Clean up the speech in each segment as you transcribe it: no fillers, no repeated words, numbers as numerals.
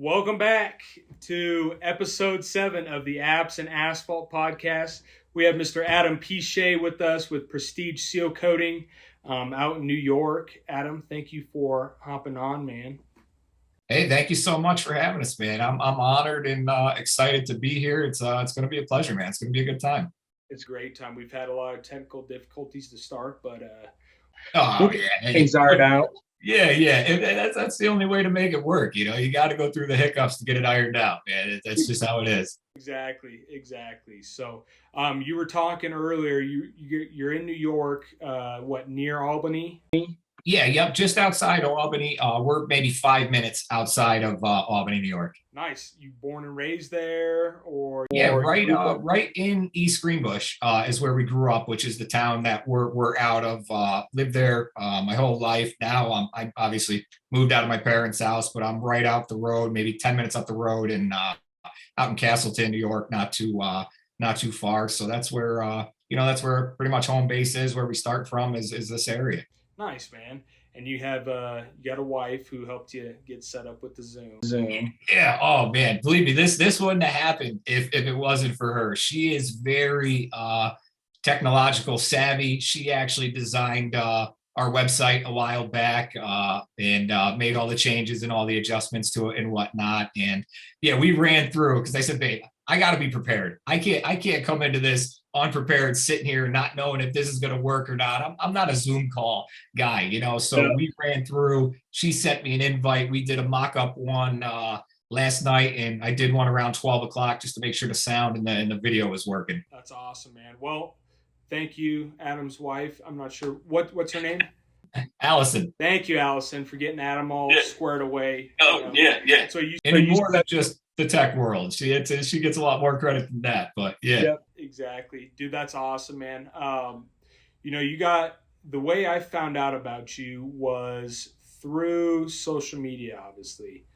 Welcome back to episode 7 of the Apps and Asphalt podcast. We have Mr. Adam Piche with us with Prestige Sealcoating out in New York. Adam, thank you for hopping on, man. Hey, thank you so much for having us, man. I'm honored and excited to be here. It's going to be a pleasure, man. It's going to be a good time. It's a great time. We've had a lot of technical difficulties to start, but Oh yeah, things are out. Yeah. That's the only way to make it work. You got to go through the hiccups to get it ironed out, man. That's just how it is. Exactly. So, you were talking earlier. You're in New York. Near Albany? Yeah, yep. Just outside of Albany. We're maybe 5 minutes outside of Albany, New York. Nice. You born and raised there, or yeah, right in East Greenbush is where we grew up, which is the town that we're out of. Lived there my whole life. Now I obviously moved out of my parents' house, but I'm right out the road, maybe 10 minutes up the road, and out in Castleton, New York, not too far. So that's where that's where pretty much home base is. Where we start from is this area. Nice, man. And you have you got a wife who helped you get set up with the Zoom. Yeah. Oh man, believe me, this wouldn't have happened if it wasn't for her. She is very technological savvy. She actually designed our website a while back and made all the changes and all the adjustments to it and whatnot. And yeah, we ran through because I said, babe, I got to be prepared. I can't come into this unprepared, sitting here not knowing if this is going to work or not. I'm not a Zoom call guy, So yeah. We ran through. She sent me an invite. We did a mock-up one last night, and I did one around 12 o'clock just to make sure the sound and the video was working. That's awesome, man. Well, thank you, Adam's wife. I'm not sure what's her name. Allison. Thank you, Allison, for getting Adam all squared away. Oh, yeah. So more than just the tech world. She gets a lot more credit than that, but yeah. Yep, exactly. Dude, that's awesome, man. You got, the way I found out about you was through social media, obviously.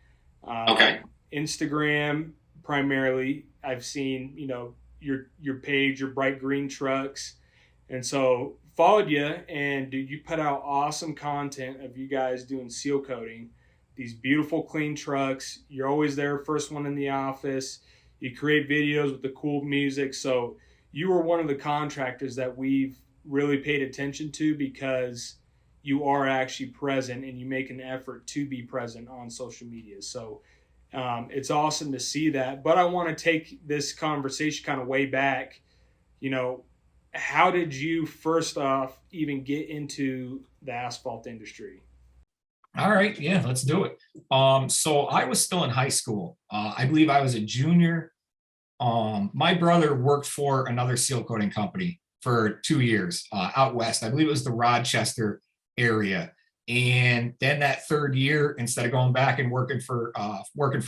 Okay. Instagram primarily. I've seen, your page, your bright green trucks. And so followed you, and dude, you put out awesome content of you guys doing seal coating. These beautiful, clean trucks. You're always there, first one in the office. You create videos with the cool music. So you were one of the contractors that we've really paid attention to because you are actually present and you make an effort to be present on social media. So it's awesome to see that. But I want to take this conversation kind of way back. How did you first off even get into the asphalt industry? All right. Yeah, let's do it. So I was still in high school. I believe I was a junior. My brother worked for another seal coating company for 2 years out west. I believe it was the Rochester area. And then that third year, instead of going back and working for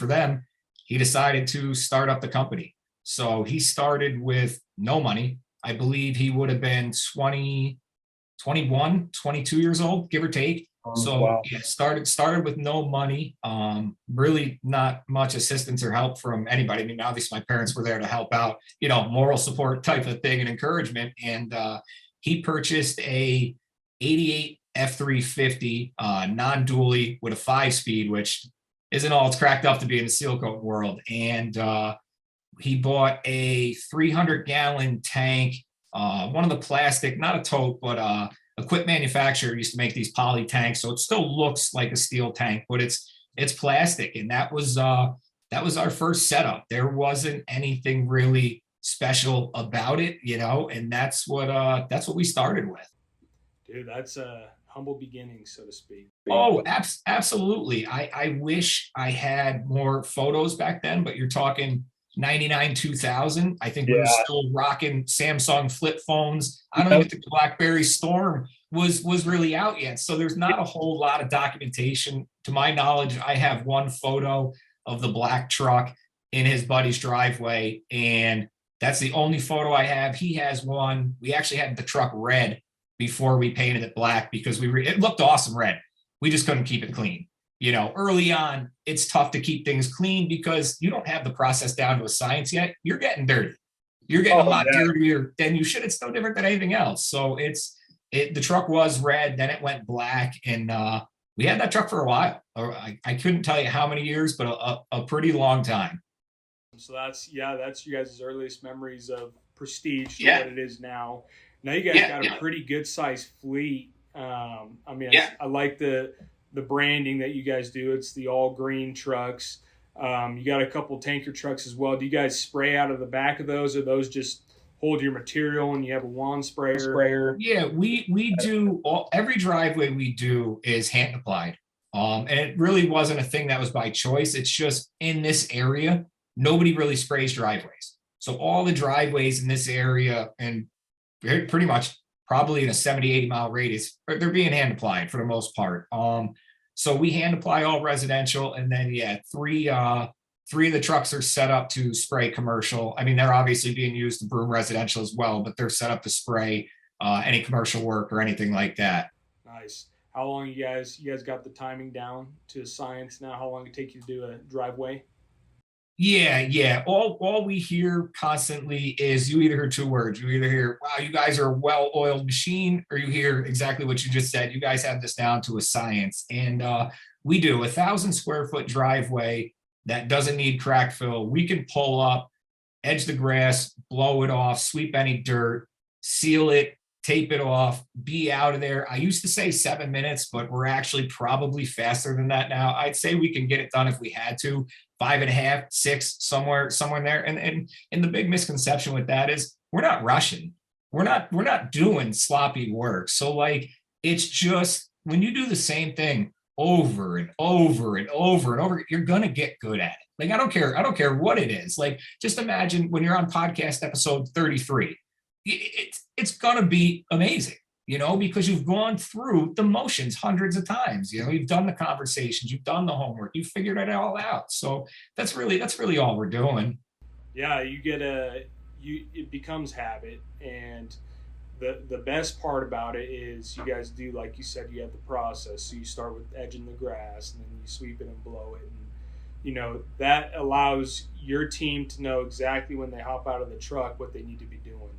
them, he decided to start up the company. So he started with no money. I believe he would have been 21, 22 years old, give or take. So wow. Yeah, started with no money, really not much assistance or help from anybody. I mean, obviously my parents were there to help out, moral support type of thing and encouragement. And he purchased a 88 F350 non-dually with a 5-speed, which isn't all it's cracked up to be in the seal coat world. And he bought a 300-gallon tank, one of the plastic, not a tote, but a quick manufacturer used to make these poly tanks, so it still looks like a steel tank, but it's plastic. And that was our first setup. There wasn't anything really special about it, and that's what we started with. Dude, that's a humble beginning, so to speak. Oh, absolutely. I wish I had more photos back then, but you're talking 99, 2000. I think we were still rocking Samsung flip phones. I don't even think the BlackBerry Storm was really out yet. So there's not a whole lot of documentation. To my knowledge, I have one photo of the black truck in his buddy's driveway, and that's the only photo I have. He has one. We actually had the truck red before we painted it black because it looked awesome red. We just couldn't keep it clean. Early on, it's tough to keep things clean because you don't have the process down to a science yet. You're getting dirty. You're getting a lot dirtier than you should. It's no different than anything else. So the truck was red, then it went black, and we had that truck for a while. Or I couldn't tell you how many years, but a pretty long time. So that's you guys' earliest memories of Prestige to Yeah. what it is now. Now you guys Yeah, got a yeah. pretty good sized fleet. I mean, Yeah. I like the branding that you guys do. It's the all green trucks. You got a couple tanker trucks as well. Do you guys spray out of the back of those, or those just hold your material and you have a wand sprayer? Yeah, we do every driveway we do is hand applied. And it really wasn't a thing that was by choice. It's just in this area, nobody really sprays driveways. So all the driveways in this area, and pretty much probably in a 70, 80 mile radius, they're being hand applied for the most part. So we hand apply all residential, and then three of the trucks are set up to spray commercial. I mean, they're obviously being used to broom residential as well, but they're set up to spray any commercial work or anything like that. Nice. How long you guys got the timing down to science now? How long it take you to do a driveway? Yeah. All we hear constantly is you either hear two words. You either hear, wow, you guys are a well-oiled machine, or you hear exactly what you just said. You guys have this down to a science. And we do 1,000 square foot driveway that doesn't need crack fill. We can pull up, edge the grass, blow it off, sweep any dirt, seal it, tape it off, be out of there. I used to say 7 minutes, but we're actually probably faster than that now. I'd say we can get it done if we had to. 5.5, 6, somewhere there. And the big misconception with that is we're not rushing. We're not doing sloppy work. So like, it's just when you do the same thing over and over and over and over, you're gonna get good at it. Like, I don't care what it is. Like, just imagine when you're on podcast episode 33, it's gonna be amazing, because you've gone through the motions hundreds of times. You've done the conversations, you've done the homework, you've figured it all out. So that's really all we're doing. Yeah, it becomes habit, and the best part about it is you guys do, like you said, you have the process. So you start with edging the grass, and then you sweep it and blow it, and that allows your team to know exactly when they hop out of the truck what they need to be doing.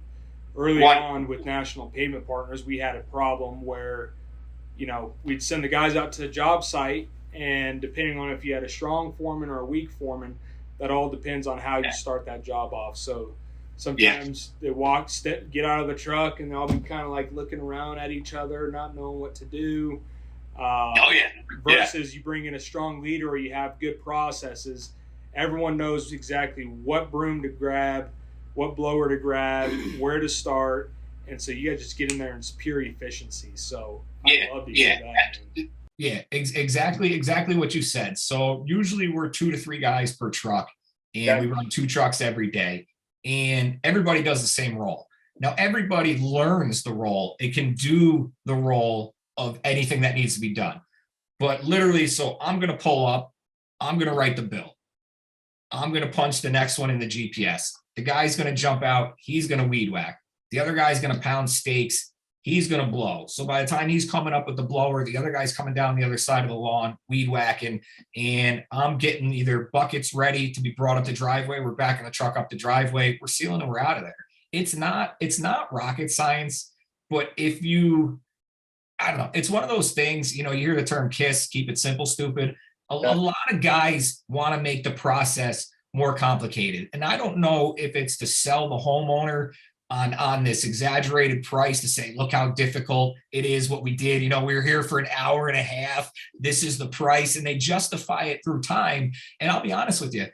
Early on with National Pavement Partners, we had a problem where, we'd send the guys out to the job site, and depending on if you had a strong foreman or a weak foreman, that all depends on how you start that job off. So sometimes they get out of the truck, and they'll be kind of like looking around at each other, not knowing what to do. Versus you bring in a strong leader, or you have good processes, everyone knows exactly what broom to grab, what blower to grab, where to start, and so you guys just get in there and it's pure efficiency. So I love to hear that. Yeah, exactly what you said. So usually we're 2 to 3 guys per truck, and we run 2 trucks every day, and everybody does the same role. Now everybody learns the role. It can do the role of anything that needs to be done. But literally, so I'm going to pull up, I'm going to write the bill, I'm going to punch the next one in the GPS. The guy's going to jump out, he's going to weed whack. The other guy's going to pound stakes, he's going to blow. So by the time he's coming up with the blower, the other guy's coming down the other side of the lawn, weed whacking, and I'm getting either buckets ready to be brought up the driveway. We're backing the truck up the driveway, we're sealing, and we're out of there. It's not rocket science, but I don't know, it's one of those things, you hear the term KISS, keep it simple, stupid. A lot of guys want to make the process more complicated. And I don't know if it's to sell the homeowner on this exaggerated price, to say, look how difficult it is what we did. We were here for an hour and a half. This is the price. And they justify it through time. And I'll be honest with you,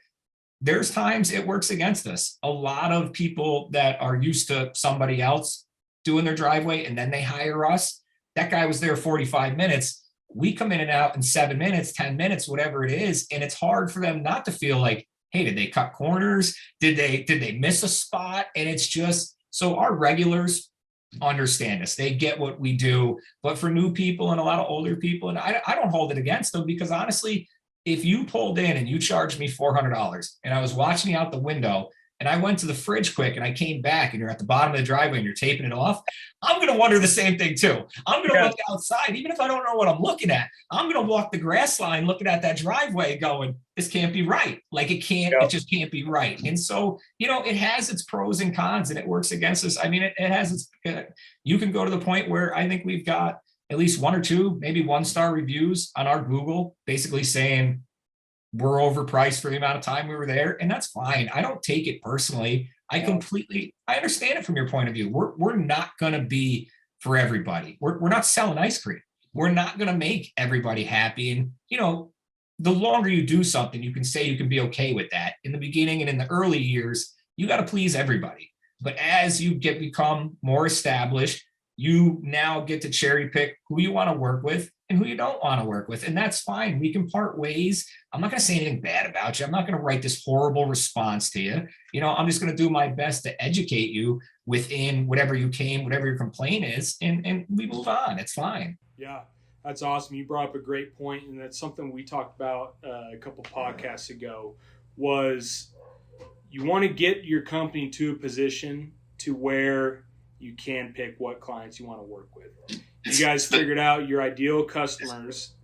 there's times it works against us. A lot of people that are used to somebody else doing their driveway, and then they hire us. That guy was there 45 minutes. We come in and out in 7 minutes, 10 minutes, whatever it is. And it's hard for them not to feel like, hey, did they cut corners? Did they miss a spot? And it's just, so our regulars understand us. They get what we do. But for new people and a lot of older people, and I don't hold it against them, because honestly, if you pulled in and you charged me $400 and I was watching you out the window and I went to the fridge quick and I came back and you're at the bottom of the driveway and you're taping it off, I'm going to wonder the same thing too. I'm going to look outside, even if I don't know what I'm looking at. I'm going to walk the grass line looking at that driveway going, this can't be right. Like it just can't be right. And so, it has its pros and cons, and it works against us. I mean, it has its, you can go to the point where I think we've got at least one or two, maybe 1-star reviews on our Google, basically saying we're overpriced for the amount of time we were there. And that's fine. I don't take it personally. I understand it from your point of view. We're not going to be for everybody. We're not selling ice cream. We're not going to make everybody happy. And, the longer you do something, you can say you can be okay with that. In the beginning and in the early years, you got to please everybody. But as you become more established, you now get to cherry pick who you want to work with and who you don't want to work with. And that's fine. We can part ways. I'm not going to say anything bad about you. I'm not going to write this horrible response to you. I'm just going to do my best to educate you within whatever your complaint is. And we move on. It's fine. Yeah. That's awesome. You brought up a great point, and that's something we talked about a couple podcasts ago, was you want to get your company to a position to where you can pick what clients you want to work with. You guys figured out your ideal customers,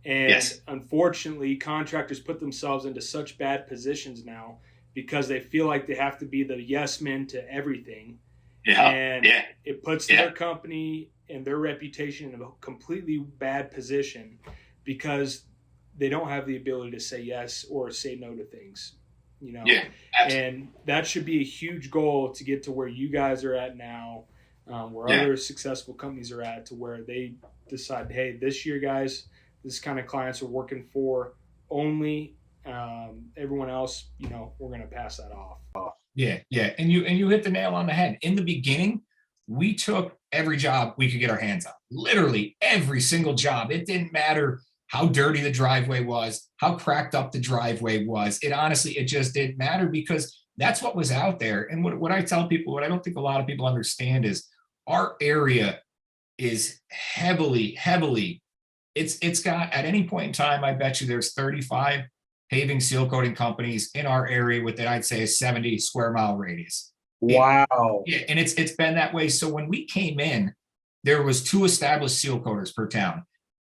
and unfortunately, contractors put themselves into such bad positions now because they feel like they have to be the yes men to everything. It puts their company and their reputation in a completely bad position because they don't have the ability to say yes or say no to things, and that should be a huge goal to get to where you guys are at now, where other successful companies are at, to where they decide, hey, this year, guys, this kind of clients are working for only. Everyone else, we're going to pass that off. Yeah. And you hit the nail on the head. In the beginning, we took every job we could get our hands on. Literally every single job. It didn't matter how dirty the driveway was, how cracked up the driveway was. It just didn't matter because that's what was out there. And what I tell people, what I don't think a lot of people understand is our area is heavily, it's got, at any point in time, I bet you there's 35 paving seal coating companies in our area within, I'd say, a 70 square mile radius. Wow. And it's been that way. So when we came in, there was 2 established seal coaters per town.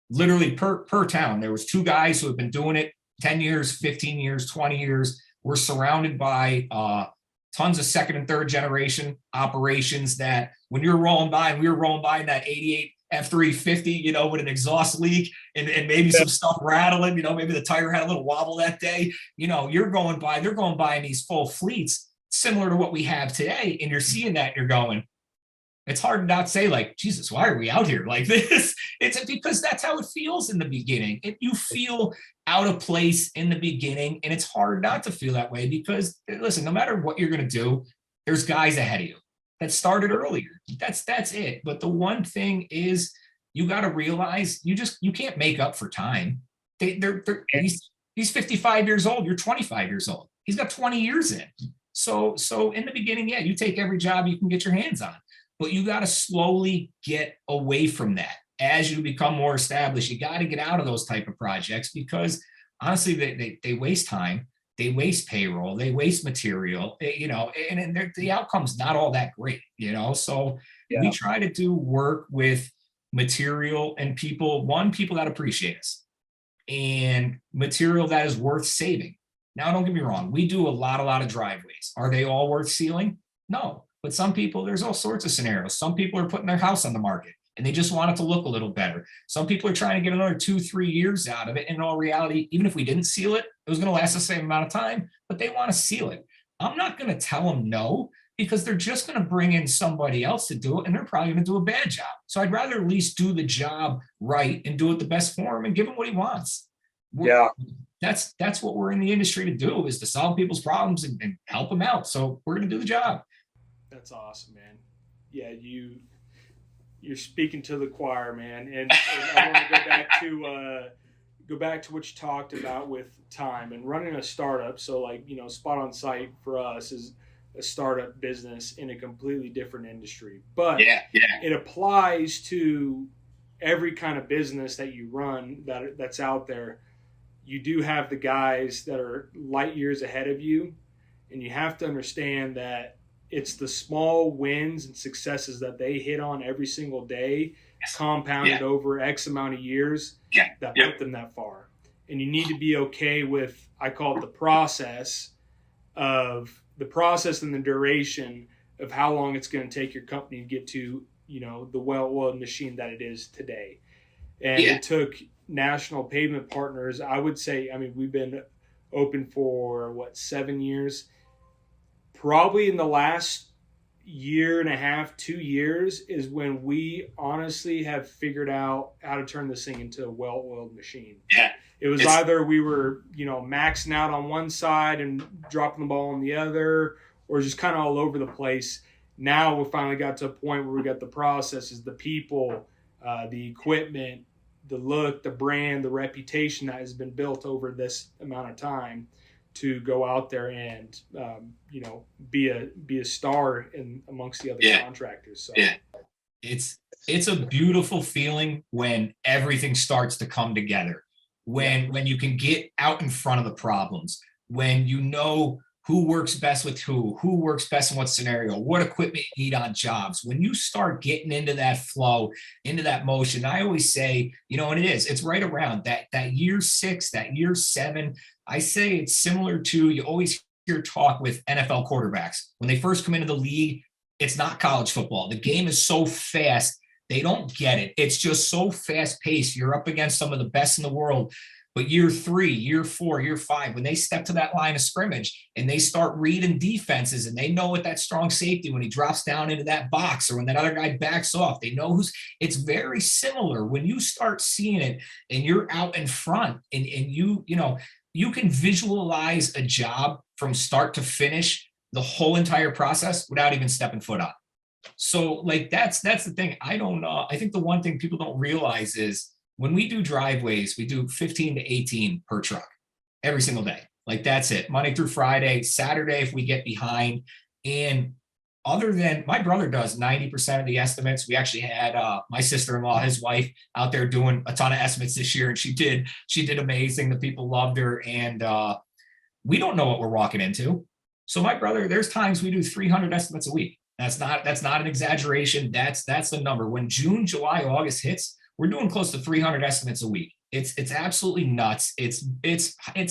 Literally per town. There was 2 guys who have been doing it 10 years, 15 years, 20 years. We're surrounded by tons of second and third generation operations that when you're rolling by, and we were rolling by in that 88 F350, with an exhaust leak and maybe some stuff rattling, maybe the tire had a little wobble that day, they're going by in these full fleets similar to what we have today. And you're seeing that and you're going, it's hard to not say, like, Jesus, why are we out here like this? It's because that's how it feels in the beginning. You feel out of place in the beginning, and it's hard not to feel that way because, listen, no matter what you're going to do, there's guys ahead of you that started earlier. That's it. But the one thing is, you got to realize you can't make up for time. He's 55 years old. You're 25 years old. He's got 20 years in. So in the beginning, you take every job you can get your hands on, but you got to slowly get away from that. As you become more established, you got to get out of those type of projects because honestly, they waste time, they waste payroll, they waste material, and the outcome's not all that great, So we try to do work with material and people that appreciate us and material that is worth saving. Now, don't get me wrong. We do a lot of driveways. Are they all worth sealing? No. But some people, there's all sorts of scenarios. Some people are putting their house on the market and they just want it to look a little better. Some people are trying to get another 2-3 years out of it. In all reality, even if we didn't seal it, it was going to last the same amount of time, but they want to seal it. I'm not going to tell them no because they're just going to bring in somebody else to do it and they're probably going to do a bad job. So I'd rather at least do the job right and do it the best for him and give him what he wants. That's what we're in the industry to do, is to solve people's problems and help them out. So we're going to do the job. That's awesome, man. Yeah, you're speaking to the choir, man. And I want to go back to what you talked about with time and running a startup. So Spot on Site for us is a startup business in a completely different industry. But it applies to every kind of business that you run that's out there. You do have the guys that are light years ahead of you, and you have to understand that it's the small wins and successes that they hit on every single day, compounded over X amount of years, that put them that far. And you need to be okay with, I call it the process and the duration of how long it's going to take your company to get to, the well-oiled machine that it is today. And Yeah. it took national pavement partners, I would say, I mean, we've been open for 7 years. Probably in the last year and a half, 2 years is when we honestly have figured out how to turn this thing into a well-oiled machine. Yeah. It was either we were, maxing out on one side and dropping the ball on the other, or just kind of all over the place. Now we finally got to a point where we got the processes, the people, the equipment, the look, the brand, the reputation that has been built over this amount of time to go out there and be a star in amongst the other contractors. So it's a beautiful feeling when everything starts to come together. When you can get out in front of the problems, when you know who works best with who works best in what scenario, what equipment you need on jobs. When you start getting into that flow, into that motion, I always say, and it's right around that year 6, that year 7. I say it's similar to, you always hear talk with NFL quarterbacks. When they first come into the league, it's not college football. The game is so fast. They don't get it. It's just so fast paced. You're up against some of the best in the world. But year 3, year 4, year 5, when they step to that line of scrimmage and they start reading defenses and they know what that strong safety, when he drops down into that box or when that other guy backs off, they know it's very similar. When you start seeing it and you're out in front and you can visualize a job from start to finish, the whole entire process without even stepping foot on. So that's the thing. I don't know. I think the one thing people don't realize is when we do driveways, we do 15 to 18 per truck every single day. That's it. Monday through Friday, Saturday, if we get behind. And other than my brother does 90% of the estimates. We actually had my sister-in-law, his wife, out there doing a ton of estimates this year. And she did amazing. The people loved her. And we don't know what we're walking into. So my brother, there's times we do 300 estimates a week. That's not an exaggeration. That's the number. When June, July, August hits, we're doing close to 300 estimates a week. It's absolutely nuts. It's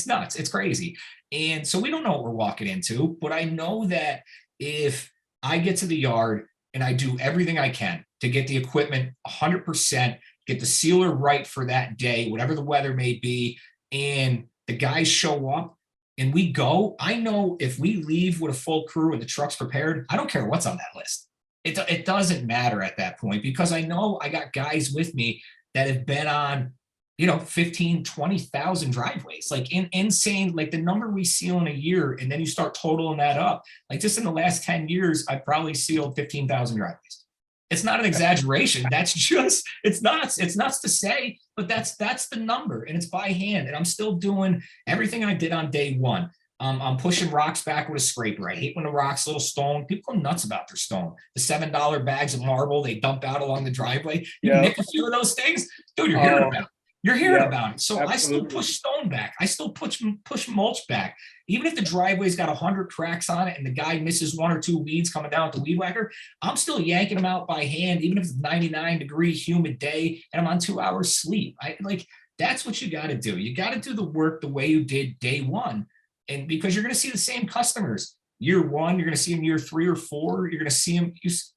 nuts. It's crazy. And so we don't know what we're walking into, but I know that if I get to the yard and I do everything I can to get the equipment 100%, get the sealer right for that day, whatever the weather may be, and the guys show up, and we go, I know if we leave with a full crew and the truck's prepared, I don't care what's on that list. It doesn't matter at that point because I know I got guys with me that have been on, 15, 20,000 driveways, insane, the number we seal in a year. And then you start totaling that up. Just in the last 10 years, I probably sealed 15,000 driveways. It's not an exaggeration. That's just, it's nuts. It's nuts to say, but that's the number, and it's by hand. And I'm still doing everything I did on day one. I'm pushing rocks back with a scraper. I hate when the rock's a little stone. People go nuts about their stone. The $7 bags of marble they dump out along the driveway. You nick a few of those things, dude, you're hearing about it. You're hearing about it. So absolutely. I still push stone back. I still push mulch back. Even if the driveway's got 100 cracks on it and the guy misses 1 or 2 weeds coming down with the weed whacker, I'm still yanking them out by hand, even if it's a 99-degree humid day and I'm on 2 hours sleep. That's what you got to do. You got to do the work the way you did day one. And because you're going to see the same customers year 1, you're going to see them year 3 or 4. You're going to see them.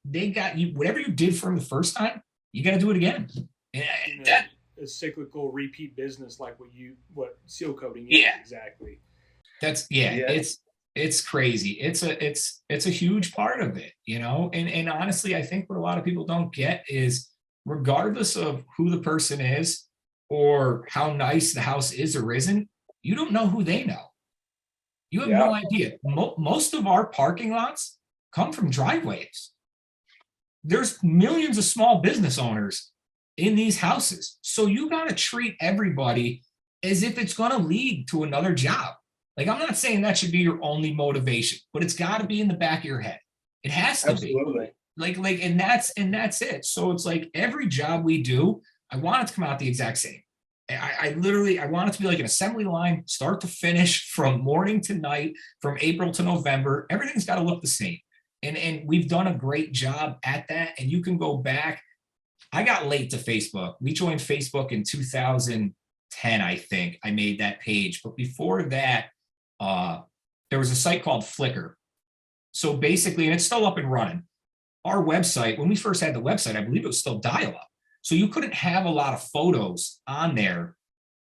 They got you. Whatever you did for them the first time, you got to do it again. And a cyclical repeat business, like what seal coating is. Yeah, exactly. That's It's crazy. It's a huge part of it, And honestly, I think what a lot of people don't get is, regardless of who the person is or how nice the house is or isn't, you don't know who they know. You have no idea. Most of our parking lots come from driveways. There's millions of small business owners in these houses. So you got to treat everybody as if it's going to lead to another job. I'm not saying that should be your only motivation, but it's got to be in the back of your head. It has to Absolutely. be. And that's it. So it's every job we do, I want it to come out the exact same. I want it to be like an assembly line, start to finish, from morning to night, from April to November. Everything's got to look the same. And we've done a great job at that. And you can go back. I got late to Facebook. We joined Facebook in 2010, I think. I made that page. But before that, there was a site called Flickr. So basically, and it's still up and running. our website, when we first had the website, I believe it was still dial-up. So you couldn't have a lot of photos on there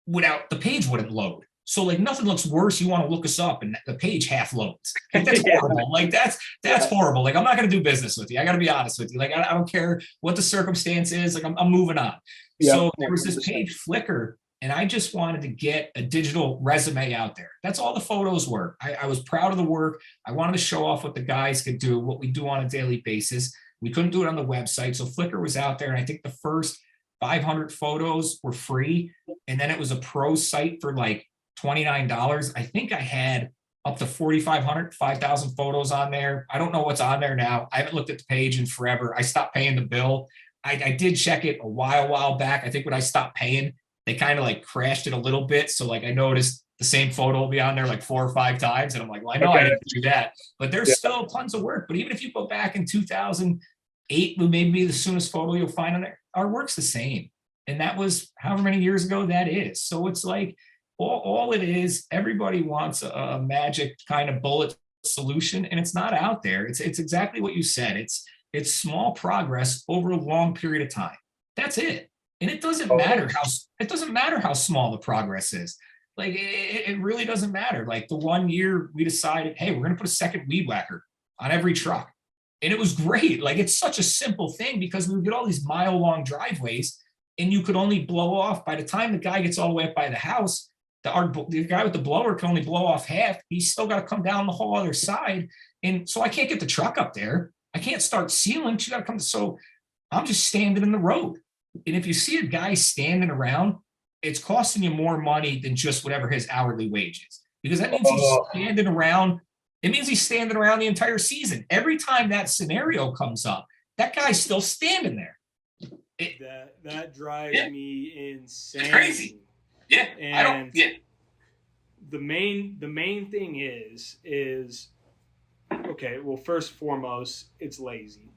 without the page wouldn't load. So like nothing looks worse. You want to look us up and the page half loads. Like, that's horrible. Like that's horrible. Like I'm not going to do business with you. I got to be honest with you. Like I don't care what the circumstance is. Like I'm moving on. Yeah, so there was this page Flickr, and I just wanted to get a digital resume out there. That's all the photos were. I was proud of the work. I wanted to show off what the guys could do, what we do on a daily basis. We couldn't do it on the website. So Flickr was out there. And I think the first 500 photos were free. And then it was a pro site for like $29. I think I had up to 4,500, 5,000 photos on there. I don't know what's on there now. I haven't looked at the page in forever. I stopped paying the bill. I did check it a while back. I think when I stopped paying, they kind of like crashed it a little bit. So like I noticed the same photo will be on there like 4 or 5 times. And I'm like, well, I know I didn't do that, but there's still tons of work. But even if you go back in 2008, will maybe be the soonest photo you'll find on there. Our work's the same. And that was however many years ago that is. So it's like, all it is, everybody wants a magic kind of bullet solution, and it's not out there. It's exactly what you said. It's small progress over a long period of time. That's it. And it doesn't matter how small the progress is. Like it really doesn't matter. Like the one year we decided, hey, we're going to put a second weed whacker on every truck. And it was great. Like it's such a simple thing because we would get all these mile-long driveways and you could only blow off by the time the guy gets all the way up by the house. The guy with the blower can only blow off half. He's still got to come down the whole other side. And so I can't get the truck up there. I can't start sealing. You got to come. So I'm just standing in the road. And if you see a guy standing around, it's costing you more money than just whatever his hourly wage is. Because that means he's standing around. It means he's standing around the entire season. Every time that scenario comes up, that guy's still standing there. That drives me insane. It's crazy. Yeah, and the main thing is okay. Well, first and foremost, it's lazy.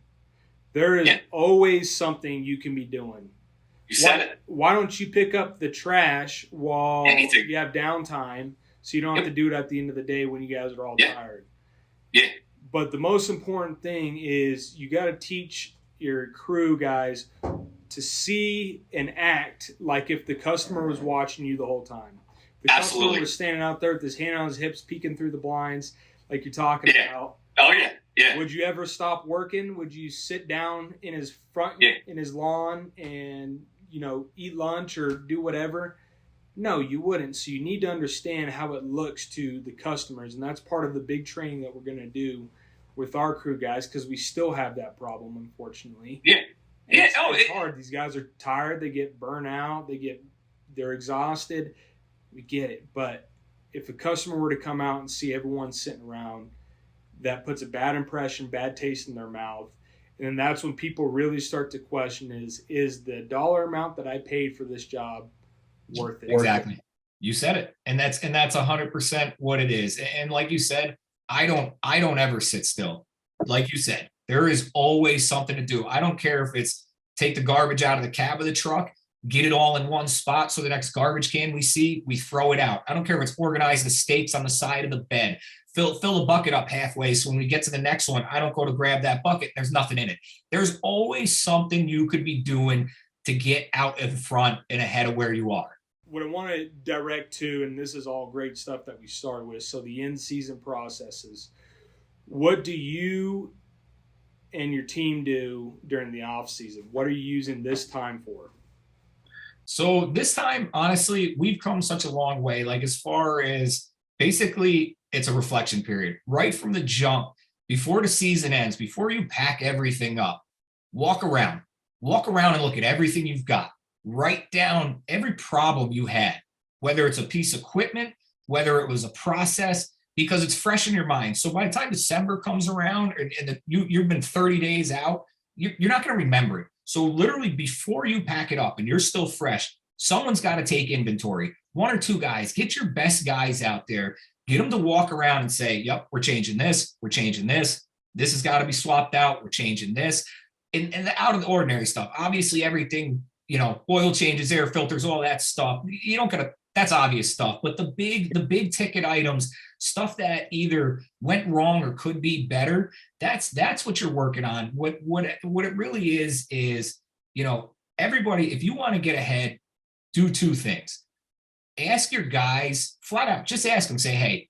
There is always something you can be doing. You said it. Why don't you pick up the trash while you have downtime, so you don't have to do it at the end of the day when you guys are all tired? Yeah. But the most important thing is you got to teach your crew guys to see and act like if the customer was watching you the whole time. The customer was standing out there with his hand on his hips, peeking through the blinds, like you're talking about. Oh yeah. Would you ever stop working? Would you sit down in his front, in his lawn, and eat lunch or do whatever? No, you wouldn't. So you need to understand how it looks to the customers, and that's part of the big training that we're going to do with our crew guys because we still have that problem, unfortunately. Yeah. It's hard. These guys are tired. They get burnt out. They're exhausted. We get it. But if a customer were to come out and see everyone sitting around, that puts a bad impression, bad taste in their mouth. And then that's when people really start to question is the dollar amount that I paid for this job worth it? Exactly. You said it. And that's 100% what it is. And like you said, I don't ever sit still. Like you said, there is always something to do. I don't care if it's take the garbage out of the cab of the truck, get it all in one spot so the next garbage can we see, we throw it out. I don't care if it's organize the steaks on the side of the bed, fill a bucket up halfway so when we get to the next one, I don't go to grab that bucket, there's nothing in it. There's always something you could be doing to get out in front and ahead of where you are. What I want to direct to, and this is all great stuff that we started with, so the in-season processes. What do you and your team do during the off season? What are you using this time for? So this time, honestly, we've come such a long way. Like as far as basically it's a reflection period right from the jump before the season ends, before you pack everything up, walk around and look at everything you've got. Write down every problem you had, whether it's a piece of equipment, whether it was a process, because it's fresh in your mind. So by the time December comes around and you've been 30 days out, you're not going to remember it. So literally before you pack it up and you're still fresh, someone's got to take inventory. 1 or 2 guys, get your best guys out there, get them to walk around and say, yep, we're changing this. We're changing this. This has got to be swapped out. We're changing this. And the out of the ordinary stuff, obviously everything, oil changes, air filters, all that stuff. You don't got to that's obvious stuff. But the big ticket items, stuff that either went wrong or could be better, that's what you're working on. What it really is, everybody, if you want to get ahead, do two things. Ask your guys flat out, just ask them, say, hey,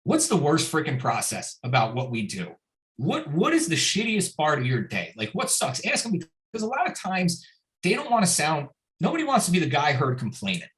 what's the worst freaking process about what we do? What is the shittiest part of your day? Like, what sucks? Ask them, because a lot of times they don't want to sound, nobody wants to be the guy heard complaining.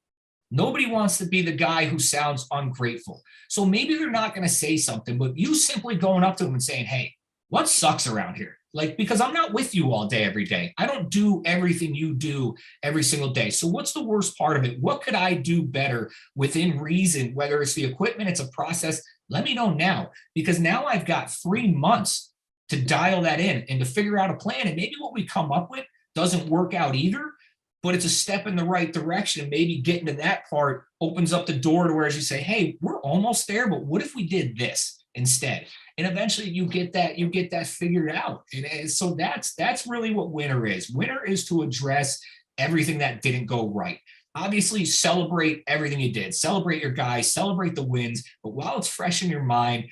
Nobody wants to be the guy who sounds ungrateful. So maybe they're not going to say something, but you simply going up to them and saying, hey, what sucks around here? Like, because I'm not with you all day, every day. I don't do everything you do every single day. So what's the worst part of it? What could I do better within reason? Whether it's the equipment, it's a process, let me know now, because now I've got 3 months to dial that in and to figure out a plan. And maybe what we come up with doesn't work out either, but it's a step in the right direction. And maybe getting to that part opens up the door to where, as you say, hey, we're almost there, but what if we did this instead? And eventually you get that figured out. And so that's really what winter is. Winter is to address everything that didn't go right. Obviously, celebrate everything you did. Celebrate your guys, celebrate the wins. But while it's fresh in your mind,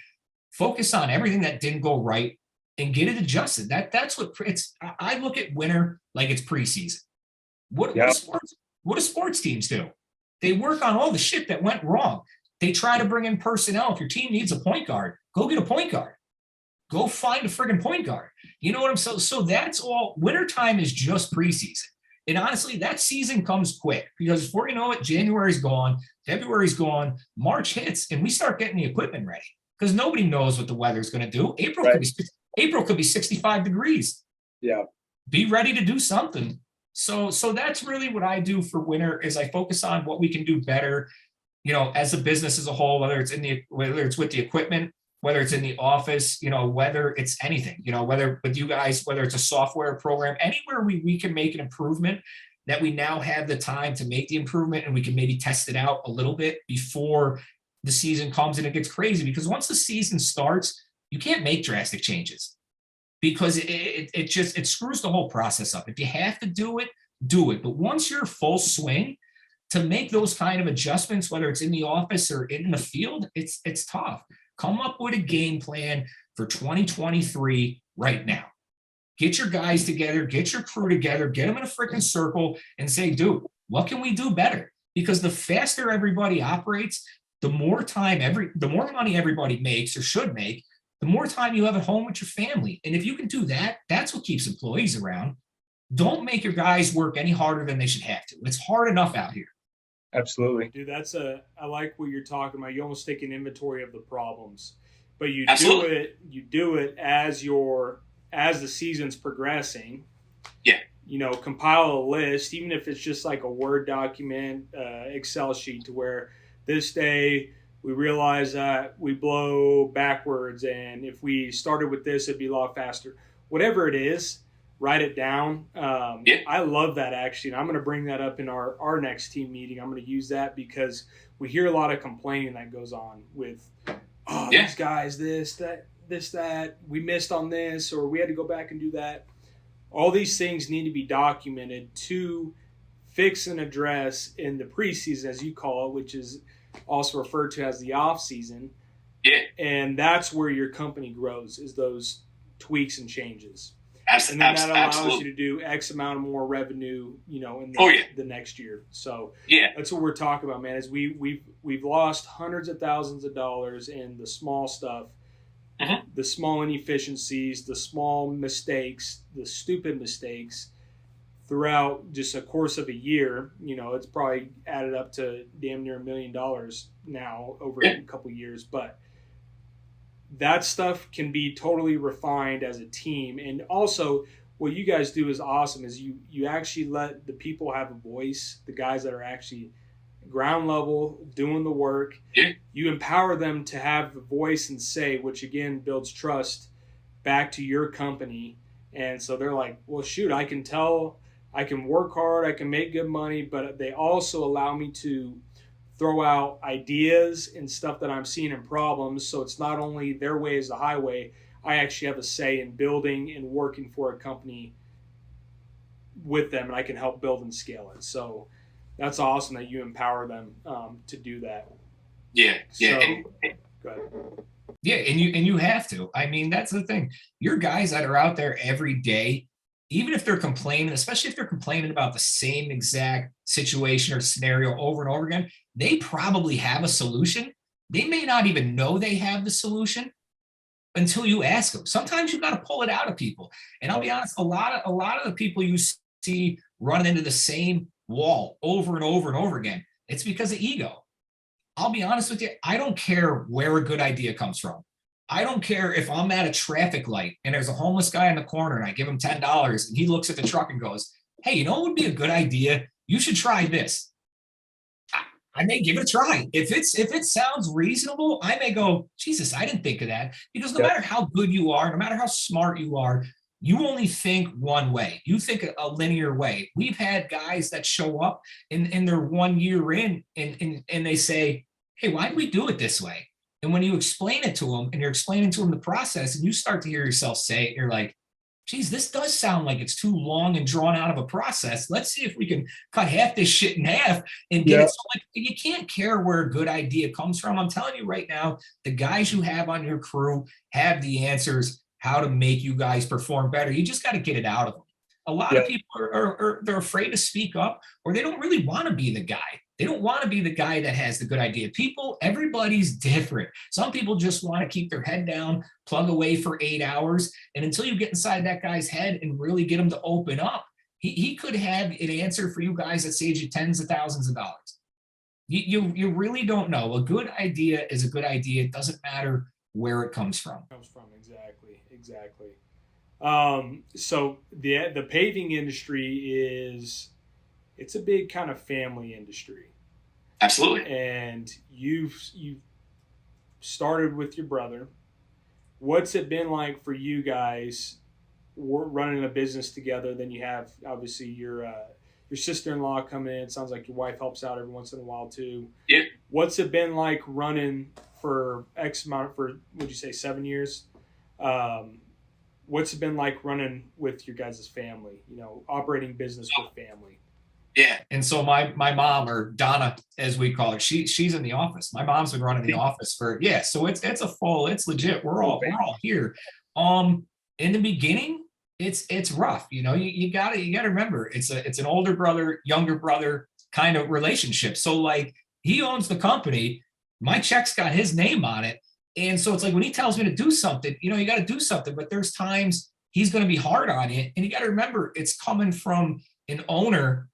focus on everything that didn't go right and get it adjusted. That's what it's. I look at winter like it's preseason. What do sports teams do? They work on all the shit that went wrong. They try to bring in personnel. If your team needs a point guard, go get a point guard. Go find a friggin' point guard. You know what I'm saying? So that's all. Wintertime is just preseason. And honestly, that season comes quick, because before you know it, January's gone, February's gone, March hits, and we start getting the equipment ready, because nobody knows what the weather's going to do. April could be 65 degrees. Yeah. Be ready to do something. So that's really what I do for winter, is I focus on what we can do better, as a business as a whole, whether it's with the equipment, whether it's in the office, whether it's anything, whether with you guys, whether it's a software program, anywhere we can make an improvement, that we now have the time to make the improvement, and we can maybe test it out a little bit before the season comes and it gets crazy. Because once the season starts, you can't make drastic changes, because it screws the whole process up. If you have to do it, do it. But once you're full swing, to make those kind of adjustments, whether it's in the office or in the field, it's tough. Come up with a game plan for 2023 right now. Get your guys together, get your crew together, get them in a freaking circle and say, dude, what can we do better? Because the faster everybody operates, the more money everybody makes or should make, the more time you have at home with your family. And if you can do that, that's what keeps employees around. Don't make your guys work any harder than they should have to. It's hard enough out here. Absolutely. Dude, I like what you're talking about. You almost take an inventory of the problems, but you do it as the season's progressing. Yeah. Compile a list, even if it's just like a Word document, Excel sheet, to where this day we realize that we blow backwards, and if we started with this, it'd be a lot faster. Whatever it is, write it down. I love that, actually, and I'm going to bring that up in our next team meeting. I'm going to use that, because we hear a lot of complaining that goes on with, these guys, this, that, we missed on this, or we had to go back and do that. All these things need to be documented to fix and address in the preseason, as you call it, which is also referred to as the off season. Yeah. And that's where your company grows, is those tweaks and changes. And then that allows Absolutely. you to do X amount of more revenue, in the next year. So that's what we're talking about, man. Is we've lost hundreds of thousands of dollars in the small stuff, the small inefficiencies, the small mistakes, the stupid mistakes throughout just a course of a year. It's probably added up to damn near $1 million now over a couple of years, but that stuff can be totally refined as a team. And also, what you guys do is awesome, is you actually let the people have a voice, the guys that are actually ground level doing the work. You empower them to have a voice and say, which again builds trust back to your company. And so they're like, well, shoot, I can tell, I can work hard, I can make good money, but they also allow me to throw out ideas and stuff that I'm seeing in problems. So it's not only their way is the highway. I actually have a say in building and working for a company with them, and I can help build and scale it. So That's awesome that you empower them to do that. Yeah, yeah. So, go ahead. Yeah, and you have to. I mean, that's the thing. Your guys that are out there every day, even if they're complaining, especially if they're complaining about the same exact situation or scenario over and over again, they probably have a solution. They may not even know they have the solution until you ask them. Sometimes you got to pull it out of people. And I'll be honest, a lot of the people you see running into the same wall over and over and over again, it's because of ego. I'll be honest with you, I don't care where a good idea comes from. I don't care if I'm at a traffic light and there's a homeless guy in the corner and I give him $10 and he looks at the truck and goes, "Hey, you know what would be a good idea? You should try this." I may give it a try. If it sounds reasonable, I may go, "Jesus, I didn't think of that." Because no matter how good you are, no matter how smart you are, you only think one way. You think a linear way. We've had guys that show up and they're 1 year in and they say, "Hey, why do we do it this way?" And when you explain it to them and you're explaining to them the process and you start to hear yourself say it, you're like, "Geez, this does sound like it's too long and drawn out of a process. Let's see if we can cut half this shit in half and get it." So like, you can't care where a good idea comes from. I'm telling you right now, the guys you have on your crew have the answers how to make you guys perform better. You just got to get it out of them. A lot of people they're afraid to speak up, or they don't really want to be the guy. They don't want to be the guy that has the good idea. Everybody's different. Some people just want to keep their head down, plug away for 8 hours. And until you get inside that guy's head and really get him to open up, he could have an answer for you guys that saves you tens of thousands of dollars. You really don't know. A good idea is a good idea. It doesn't matter where it comes from. Exactly. So the paving industry it's a big kind of family industry. Absolutely. And you've started with your brother. What's it been like for you guys running a business together? Then you have obviously your sister-in-law coming in. It sounds like your wife helps out every once in a while too. Yeah. What's it been like running for X amount would you say 7 years? What's it been like running with your guys' family? Operating business with family. Yeah. And so my mom, or Donna, as we call her, she's in the office. My mom's been running the office for, yeah. So it's it's legit. We're all here. In the beginning, it's rough. You gotta remember it's an older brother, younger brother kind of relationship. So like he owns the company. My check's got his name on it. And so it's like when he tells me to do something, you got to do something, but there's times he's going to be hard on you. And you got to remember it's coming from an owner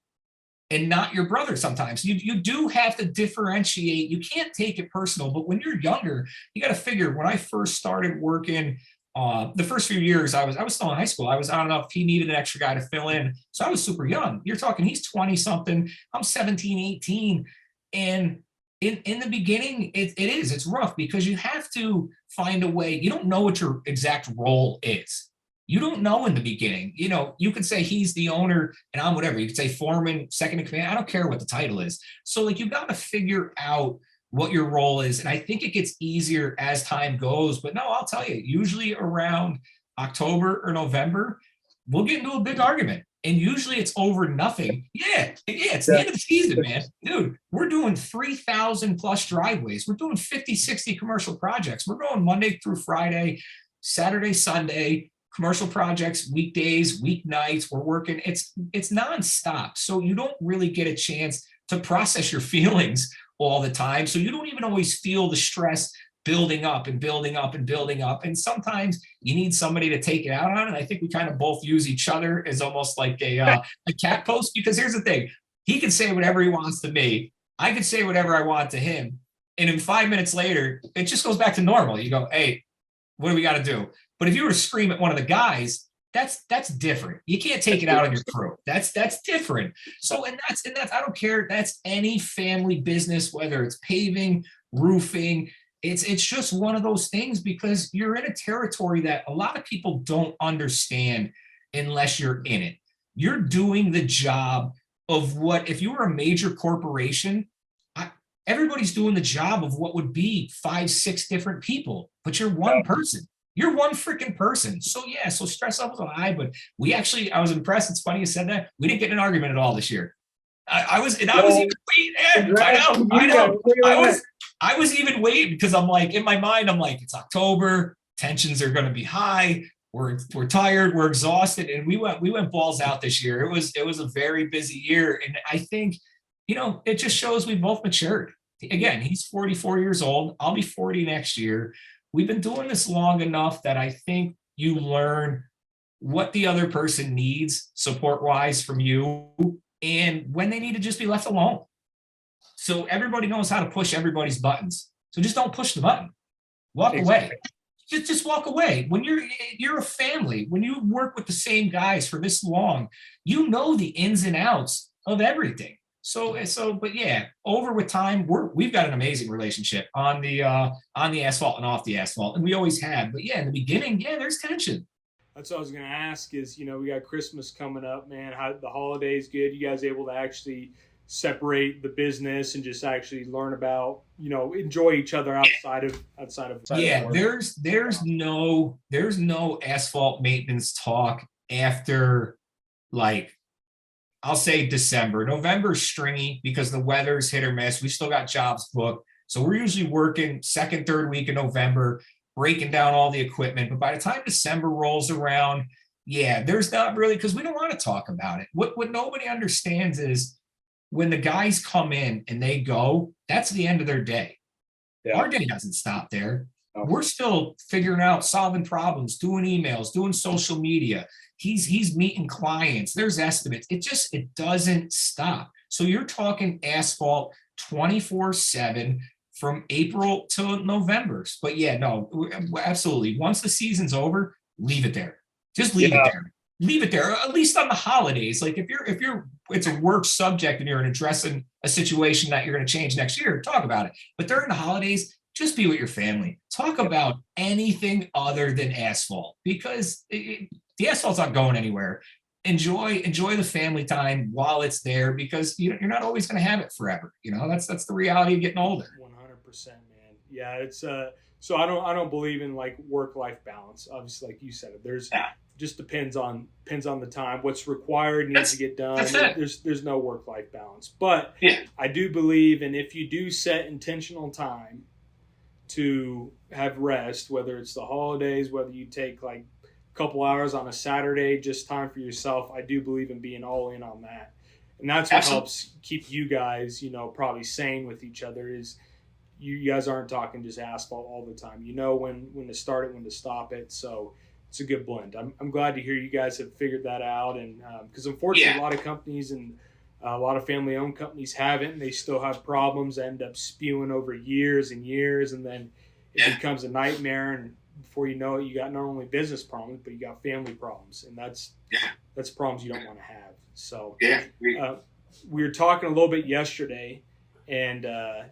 and not your brother. Sometimes you do have to differentiate. You can't take it personal, but when you're younger, you got to figure when I first started working, the first few years I was still in high school. I don't know if he needed an extra guy to fill in. So I was super young. You're talking, he's 20 something. I'm 17, 18. And in the beginning, it's rough because you have to find a way. You don't know what your exact role is. You don't know in the beginning. You could say he's the owner and I'm whatever. You could say foreman, second in command. I don't care what the title is. So like you got to figure out what your role is. And I think it gets easier as time goes. But no, I'll tell you, usually around October or November, we'll get into a big argument. And usually it's over nothing. Yeah, it's the end of the season, man. Dude, we're doing 3,000 plus driveways. We're doing 50, 60 commercial projects. We're going Monday through Friday, Saturday, Sunday, commercial projects, weekdays, weeknights. We're working. It's nonstop. So you don't really get a chance to process your feelings all the time. So you don't even always feel the stress building up and building up and building up. And sometimes you need somebody to take it out on. And I think we kind of both use each other as almost like a cat post, because here's the thing. He can say whatever he wants to me. I can say whatever I want to him. And in 5 minutes later, it just goes back to normal. You go, "Hey, what do we got to do?" But if you were to scream at one of the guys, that's different. You can't take it out on your crew. That's different. So, and that's, I don't care. That's any family business, whether it's paving, roofing. It's just one of those things because you're in a territory that a lot of people don't understand unless you're in it. You're doing the job of what, if you were a major corporation, everybody's doing the job of what would be 5, 6 different people, but you're one person. You're one freaking person. So yeah, so stress levels are high, but I was impressed. It's funny you said that. We didn't get in an argument at all this year. I was even waiting. I was even waiting because I'm like, in my mind, I'm like, it's October, tensions are going to be high. We're tired, we're exhausted, and we went balls out this year. It was a very busy year, and I think, it just shows we both matured. Again, he's 44 years old. I'll be 40 next year. We've been doing this long enough that I think you learn what the other person needs support wise from you and when they need to just be left alone. So everybody knows how to push everybody's buttons. So just don't push the button. Walk away. Just walk away. When you're a family, when you work with the same guys for this long, you know the ins and outs of everything. But yeah, over with time, we've got an amazing relationship on the asphalt and off the asphalt, and we always have. But yeah, in the beginning, yeah, there's tension. That's what I was going to ask is, we got Christmas coming up, man. How the holidays good? You guys able to actually separate the business and just actually learn about, enjoy each other outside of yeah, work? there's no asphalt maintenance talk after, like, I'll say December. November's stringy because the weather's hit or miss. We still got jobs booked. So we're usually working second, third week in November, breaking down all the equipment. But by the time December rolls around, yeah, there's not really, because we don't want to talk about it. What nobody understands is when the guys come in and they go, that's the end of their day. Yeah. Our day doesn't stop there. Okay. We're still figuring out, solving problems, doing emails, doing social media. He's meeting clients. There's estimates. It doesn't stop. So you're talking asphalt 24/7 from April till November. But yeah, no, absolutely. Once the season's over, leave it there. Just leave it there. Leave it there, at least on the holidays. Like if it's a work subject and you're addressing a situation that you're going to change next year, talk about it. But during the holidays, just be with your family. Talk about anything other than asphalt, because the asphalt's not going anywhere. Enjoy the family time while it's there, because you're not always going to have it forever. That's the reality of getting older. 100%, man. Yeah, it's so I don't believe in like work-life balance. Obviously, like you said, just depends on the time. What's required needs to get done. There's no work-life balance. But I do believe, and if you do set intentional time to have rest, whether it's the holidays, whether you take like a couple hours on a Saturday, just time for yourself, I do believe in being all in on that. And that's what helps keep you guys, probably sane with each other, is you guys aren't talking just asphalt all the time. You know when to start it, when to stop it. So it's a good blend. I'm glad to hear you guys have figured that out. And because unfortunately, a lot of companies and a lot of family-owned companies haven't, and they still have problems, end up spewing over years and years, and then it becomes a nightmare. And before you know it, you got not only business problems, but you got family problems, and that's problems you don't want to have. So we were talking a little bit yesterday, and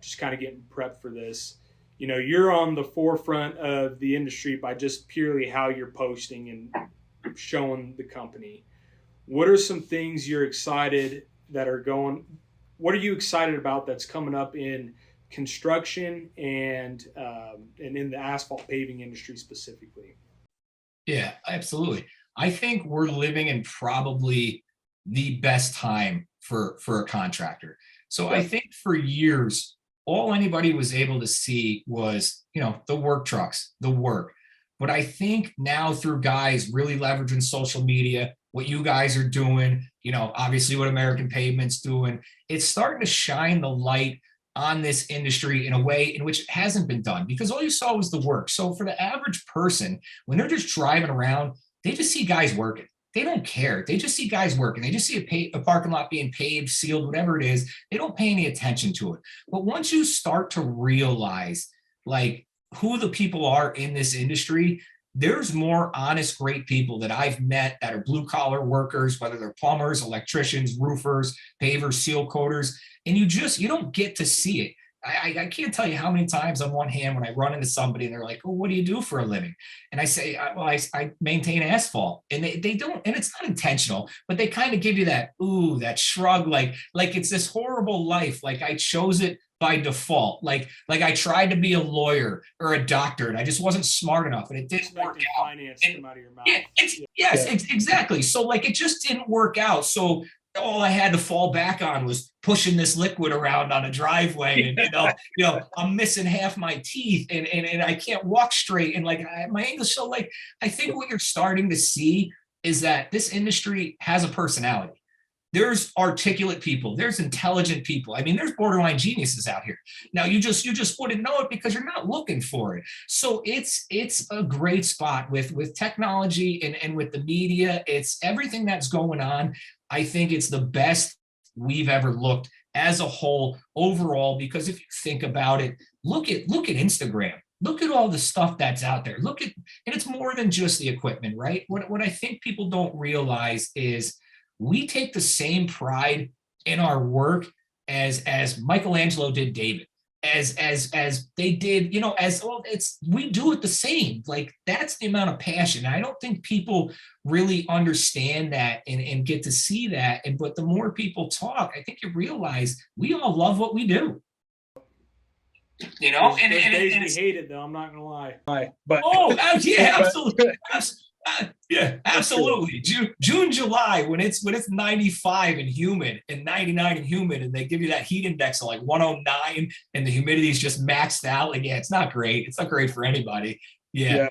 just kind of getting prepped for this. You're on the forefront of the industry by just purely how you're posting and showing the company. What are some things you're excited that are going? What are you excited about that's coming up in construction and in the asphalt paving industry specifically? Yeah, absolutely. I think we're living in probably the best time for a contractor. So I think for years, all anybody was able to see was, the work trucks, the work. But I think now through guys really leveraging social media, what you guys are doing, obviously what American Pavement's doing, it's starting to shine the light on this industry in a way in which it hasn't been done, because all you saw was the work. So for the average person, when they're just driving around, they just see guys working. They don't care. They just see guys working. They just see a parking lot being paved, sealed, whatever it is. They don't pay any attention to it. But once you start to realize like who the people are in this industry, there's more honest, great people that I've met that are blue collar workers, whether they're plumbers, electricians, roofers, pavers, seal coaters, and you don't get to see it. I can't tell you how many times on one hand when I run into somebody and they're like, "Oh, what do you do for a living?" And I say, I maintain asphalt," and they don't, and it's not intentional, but they kind of give you that that shrug, like it's this horrible life, like I chose it by default, like I tried to be a lawyer or a doctor and I just wasn't smart enough and it didn't work out. Finance come out of your mouth. Exactly. So like it just didn't work out. So all I had to fall back on was pushing this liquid around on a driveway, and I'm missing half my teeth, and I can't walk straight, and like my English. So like, I think what you're starting to see is that this industry has a personality. There's articulate people, there's intelligent people. I mean, there's borderline geniuses out here. Now you just wouldn't know it because you're not looking for it. So it's a great spot with technology and with the media. It's everything that's going on. I think it's the best we've ever looked as a whole overall, because if you think about it, look at Instagram. Look at all the stuff that's out there. And it's more than just the equipment, right? What I think people don't realize is we take the same pride in our work as Michelangelo did David, as they did, as well. We do it the same. Like, that's the amount of passion. I don't think people really understand that and get to see that. But the more people talk, I think you realize we all love what we do. Those days we hate it, though. I'm not gonna lie. But yeah, absolutely. Yeah, absolutely. June, July, when it's 95 and humid and 99 and humid, and they give you that heat index of like 109 and the humidity is just maxed out. Like, yeah, it's not great. It's not great for anybody. Yeah.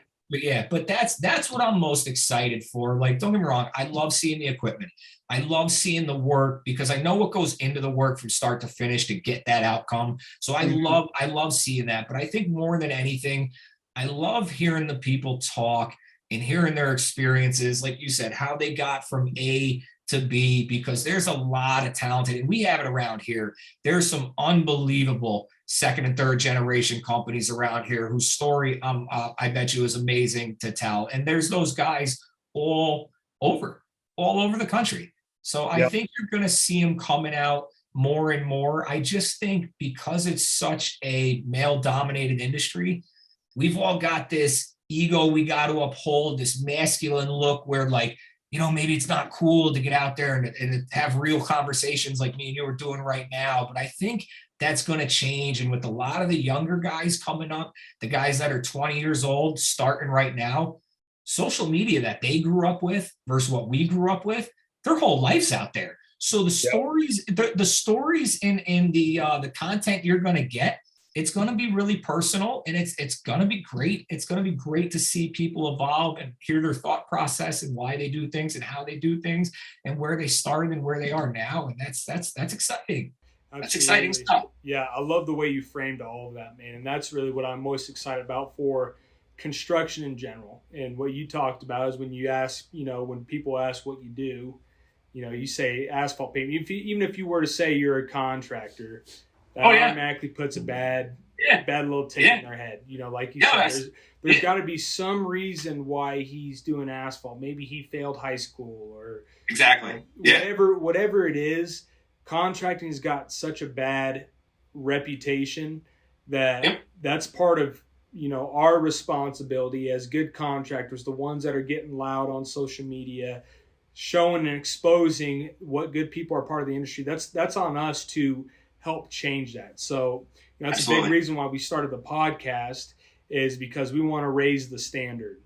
But that's what I'm most excited for. Like, don't get me wrong, I love seeing the equipment. I love seeing the work because I know what goes into the work from start to finish to get that outcome. So I love seeing that. But I think more than anything, I love hearing the people talk and hearing their experiences, like you said, how they got from A to B, because there's a lot of talented, and we have it around here. There's some unbelievable second and third generation companies around here whose story I bet you is amazing to tell. And there's those guys all over the country. So I think you're going to see them coming out more and more. I just think because it's such a male dominated industry, we've all got this ego we got to uphold, this masculine look where, like, maybe it's not cool to get out there and have real conversations like me and you are doing right now. But I think that's going to change. And with a lot of the younger guys coming up, the guys that are 20 years old starting right now, social media that they grew up with versus what we grew up with, their whole life's out there. So the stories, the stories in the content you're going to get, it's going to be really personal, and it's going to be great. It's going to be great to see people evolve and hear their thought process and why they do things and how they do things and where they started and where they are now. And that's exciting. Absolutely. That's exciting stuff. Yeah, I love the way you framed all of that, man. And that's really what I'm most excited about for construction in general. And what you talked about is when you ask, when people ask what you do, you say asphalt paving. Even if you were to say you're a contractor, that automatically puts a bad little tick in their head. Like you said, there's got to be some reason why he's doing asphalt. Maybe he failed high school or whatever it is. Contracting's got such a bad reputation that that's part of our responsibility as good contractors, the ones that are getting loud on social media, showing and exposing what good people are part of the industry. That's on us to help change that. So that's a big reason why we started the podcast, is because we want to raise the standard.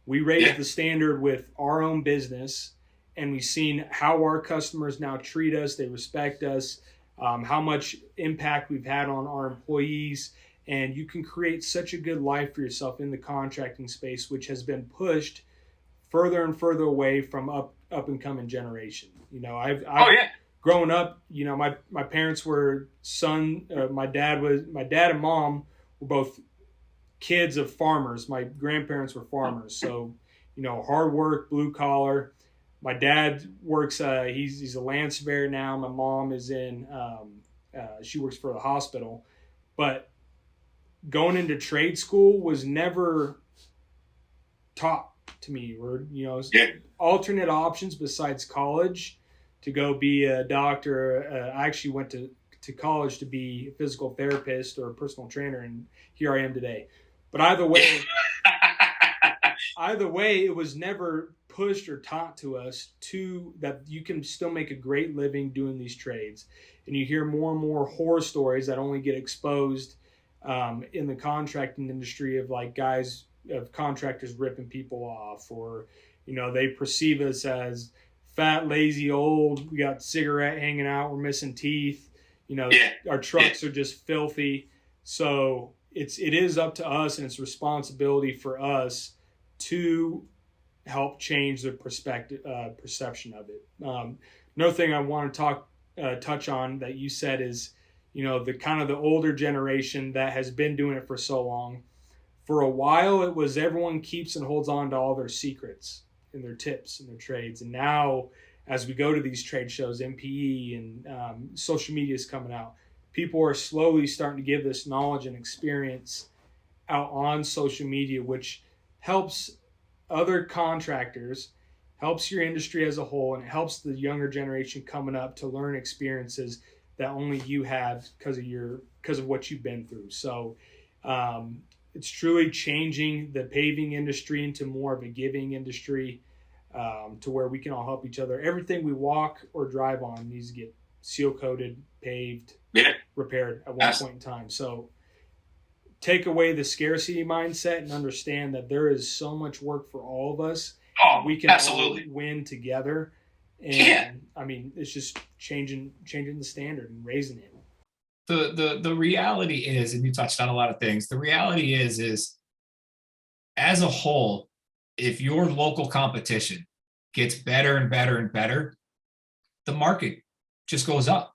We raise the standard with our own business, and we've seen how our customers now treat us. They respect us, how much impact we've had on our employees. And you can create such a good life for yourself in the contracting space, which has been pushed further and further away from up and coming generation. I've growing up, my parents were my dad and mom were both kids of farmers. My grandparents were farmers. So, hard work, blue collar. My dad works, he's a land surveyor now. My mom is she works for the hospital. But going into trade school was never taught to me, or, alternate options besides college to go be a doctor. I actually went to college to be a physical therapist or a personal trainer, and here I am today. But either way, it was never pushed or taught to us that you can still make a great living doing these trades. And you hear more and more horror stories that only get exposed in the contracting industry of contractors ripping people off, or they perceive us as fat, lazy, old. We got cigarette hanging out. We're missing teeth. You know, our trucks are just filthy. So it is up to us, and it's responsibility for us to help change the perception of it. Another thing I want to touch on that you said is, you know, the kind of the older generation that has been doing it for so long. For a while, it was everyone keeps and holds on to all their secrets and their tips and their trades. And now, as we go to these trade shows, MPE and social media is coming out, people are slowly starting to give this knowledge and experience out on social media, which helps other contractors, helps your industry as a whole, and it helps the younger generation coming up to learn experiences that only you have because of what you've been through. So it's truly changing the paving industry into more of a giving industry, to where we can all help each other. Everything we walk or drive on needs to get seal coated, paved, repaired at one point in time. So take away the scarcity mindset and understand that there is so much work for all of us. We can all win together. And I mean, it's just changing the standard and raising it. The reality is, and you touched on a lot of things, the reality is as a whole, if your local competition gets better and better and better, the market just goes up.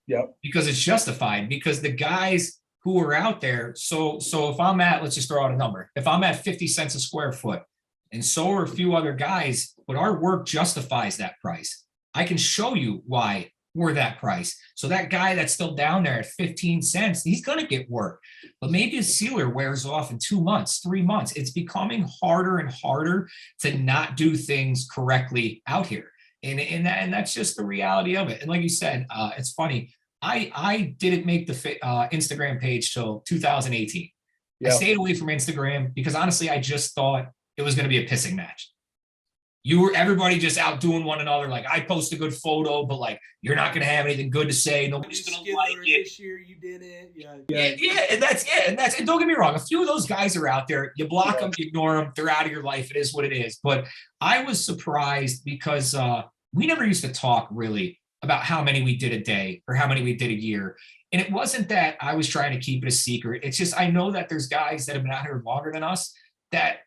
Yep. Because it's justified, because the guys who are out there, so if I'm at, let's just throw out a number, if I'm at 50 cents a square foot, and so are a few other guys, but our work justifies that price, I can show you why we're that price. So that guy that's still down there at 15 cents, he's going to get work. But maybe a sealer wears off in 2 months, 3 months. It's becoming harder and harder to not do things correctly out here. And that's just the reality of it. And like you said, it's funny. I didn't make the Instagram page till 2018. Yep. I stayed away from Instagram because honestly, I just thought it was going to be a pissing match. Everybody just out doing one another. Like, I post a good photo, but like, you're not going to have anything good to say. Nobody's going to like it. This year you didn't. Yeah. And don't get me wrong. A few of those guys are out there. You block them, you ignore them. They're out of your life. It is what it is. But I was surprised because we never used to talk really about how many we did a day or how many we did a year. And it wasn't that I was trying to keep it a secret. It's just, I know that there's guys that have been out here longer than us that